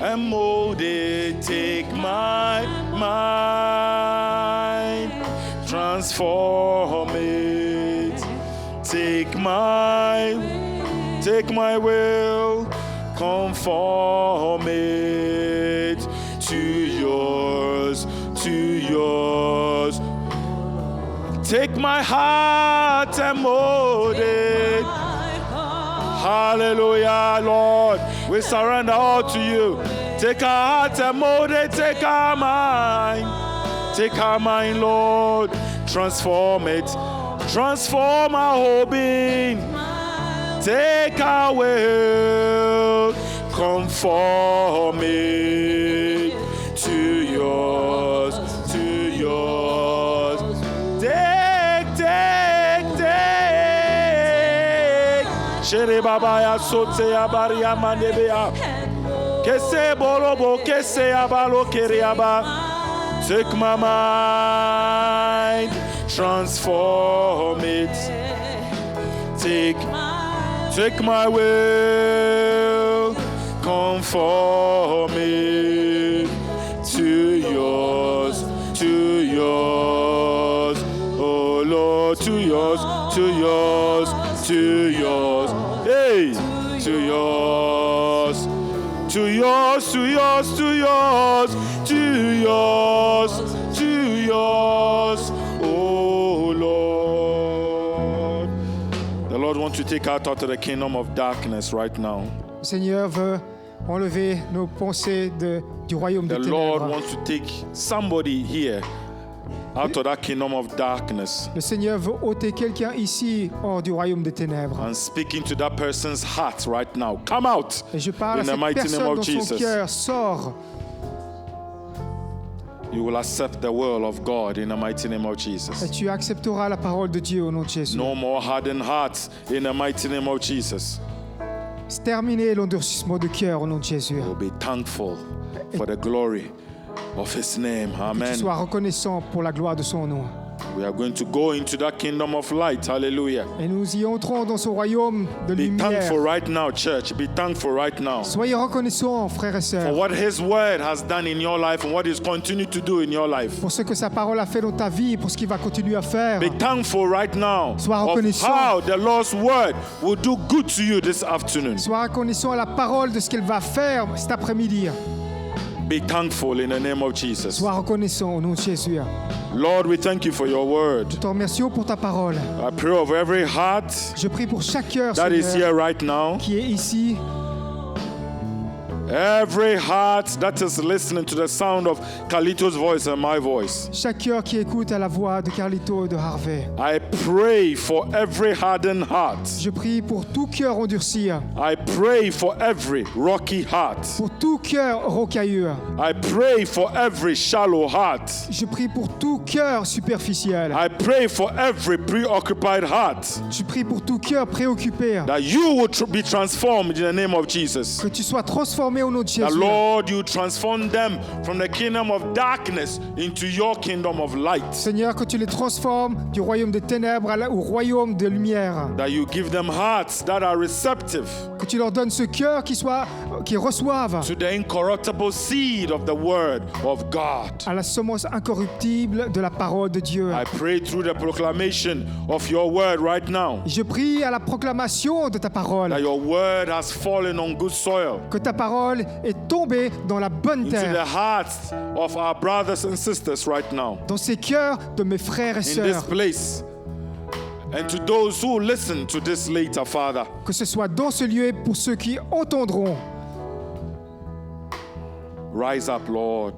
and mold it. Take my mind, transform it. Take my will, conform it to yours. Take my heart and mold it. Hallelujah, Lord. We surrender all to you. Take our heart and mold it. Take our mind. Take our mind, Lord. Transform it. Transform our whole being. Take our will. Conform it to yours. Take. Shere baba ya sote ya bari ya mandebe ya. Kese borobo, kese abalo keriaba. Take my mind, transform it. Take my will, conform it to yours, oh Lord, to yours, hey, to yours, oh Lord. The Lord wants to take us out of the kingdom of darkness right now. Le Seigneur veut enlever nos pensées du royaume The des Lord ténèbres. wants to take somebody here out of that kingdom of darkness Le Seigneur veut ôter quelqu'un ici hors du royaume des ténèbres. and speaking to that person's heart right now. Come out Et je parle in à the cette mighty name personne of dans son Jesus. cœur. Sors. You will accept the will of God in the mighty name of Jesus. Et tu accepteras la parole de Dieu au nom de Jésus. No more hardened hearts in the mighty name of Jesus. C'est terminé l'endurcissement de cœur au nom de Jésus. We'll be thankful for the glory of His name. Que tu Amen. sois reconnaissant pour la gloire de son nom. We are going to go into that kingdom of light. Hallelujah. Et nous y entrons dans ce royaume de Be lumière. thankful right now, church. Be thankful right now Soyez reconnaissants, frères et for sœurs, what His word has done in your life and what He's continuing to do in your life. pour ce que sa parole a fait dans ta vie, pour ce qu'il va continuer à faire. Be thankful right now Sois of reconnaissant. how the Lord's word will do good to you this afternoon. Sois reconnaissant à la parole de ce qu'elle va faire cet après-midi. Be thankful in the name of Jesus. Sois reconnaissant au nom de Jésus. Lord, we thank you for your word. Nous te remercions pour ta parole. I pray over every heart Je prie pour chaque cœur, that is Seigneur, here right now. qui est ici. Every heart that is listening to the sound of Carlito's voice and my voice, Chaque cœur qui écoute à la voix de Carlito et de Harvey. I pray for every hardened heart. Je prie pour tout cœur endurci, I pray for every rocky heart. pour tout cœur rocailleux. I pray for every shallow heart. Je prie pour tout cœur superficiel. I pray for every preoccupied heart. Je prie pour tout cœur préoccupé. That you would be transformed in the name of Jesus. Que tu sois transformé au nom de That Jésus. Lord, you transform them from the kingdom of darkness into your kingdom of light. Seigneur, que tu les transformes du royaume des ténèbres au royaume de lumière. That you give them hearts that are receptive Que tu leur donnes ce cœur qui reçoivent to the incorruptible seed of the word of God. à la semence incorruptible de la parole de Dieu. I pray through the proclamation of your word right now Je prie à la proclamation de ta parole, that your word has fallen on good soil que ta parole est tombée dans la bonne into the terre, hearts of our brothers and sisters right now dans ces cœurs de mes frères et in this sœurs. place. And to those who listen to this later, Father, Que ce soit dans ce lieu pour ceux qui entendront. rise up, Lord.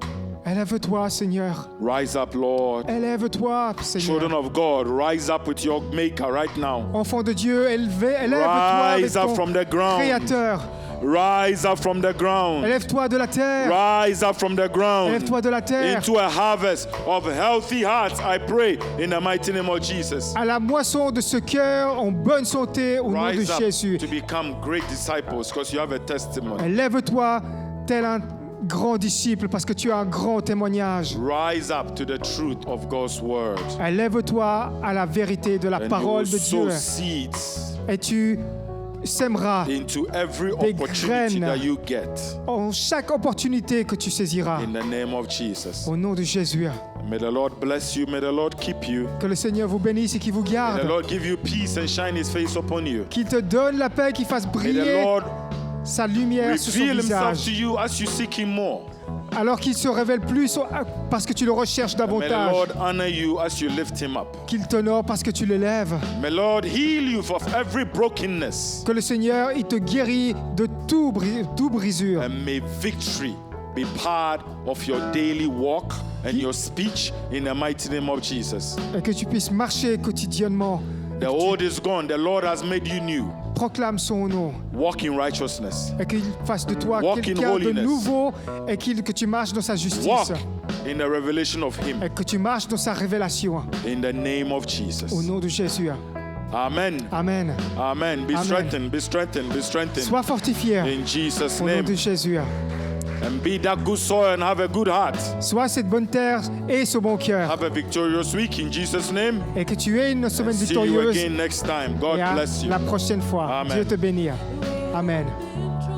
Élève-toi, Seigneur. Rise up, Lord. Élève-toi, Children Seigneur. of God, rise up with your Maker right now. Enfant de Dieu, élève-toi avec Rise up ton from the ground. Créateur. Rise up from the ground. Élève-toi de la terre. Rise up from the ground Élève-toi de la terre. into a harvest of healthy hearts, I pray, in the mighty name of Jesus. À la moisson de ce cœur en bonne santé au nom de Rise up Jésus. to become great disciples because you have a testimony. Élève-toi tel un grand disciple parce que tu as un grand témoignage. Rise up to the truth of God's word. Élève-toi à la vérité de la And you parole will de sow Dieu seeds et tu sèmeras into every des opportunity graines. that you get en chaque opportunité que tu saisiras. in the name of Jesus. Au nom de Jésus. May the Lord bless you. May the Lord keep you. Que le Seigneur vous bénisse et qu'il vous May garde. the Lord give you peace and shine his face upon you. Qu'il te donne la paix, qu'il fasse May the briller Lord sa lumière sur son reveal himself visage. to you as you seek him more. Alors qu'il se révèle plus parce que tu le recherches May the davantage. Lord honor you as you lift him up. Qu'il t'honore parce que tu l'élèves. May Lord heal you of every brokenness. Que le Seigneur, il te guérit de tout brisure. And may victory be part of your daily walk and your speech in the mighty name of Jesus. Et que tu puisses marcher quotidiennement. The old is gone. The Lord has made you new. Proclame son nom. Walk in righteousness. Et qu'il fasse de toi Walk in quelqu'un de holiness. nouveau. Et que tu marches dans sa justice. Walk in the revelation of him. Et que tu marches dans sa révélation. In the name of Au Jesus. nom de Jésus. Amen. Amen. Amen. Be Amen. strengthened. Be strengthened. Be strengthened. Sois fortifié. In Jesus' Au nom name. de Jésus. And be that good soil and have a good heart. Sois cette bonne terre et ce bon cœur. Have a victorious week in Jesus' name. Et que tu aies une semaine See you victorieuse. again next time. God Et à bless you. la prochaine fois. Amen. Dieu te bénisse. Amen. Control.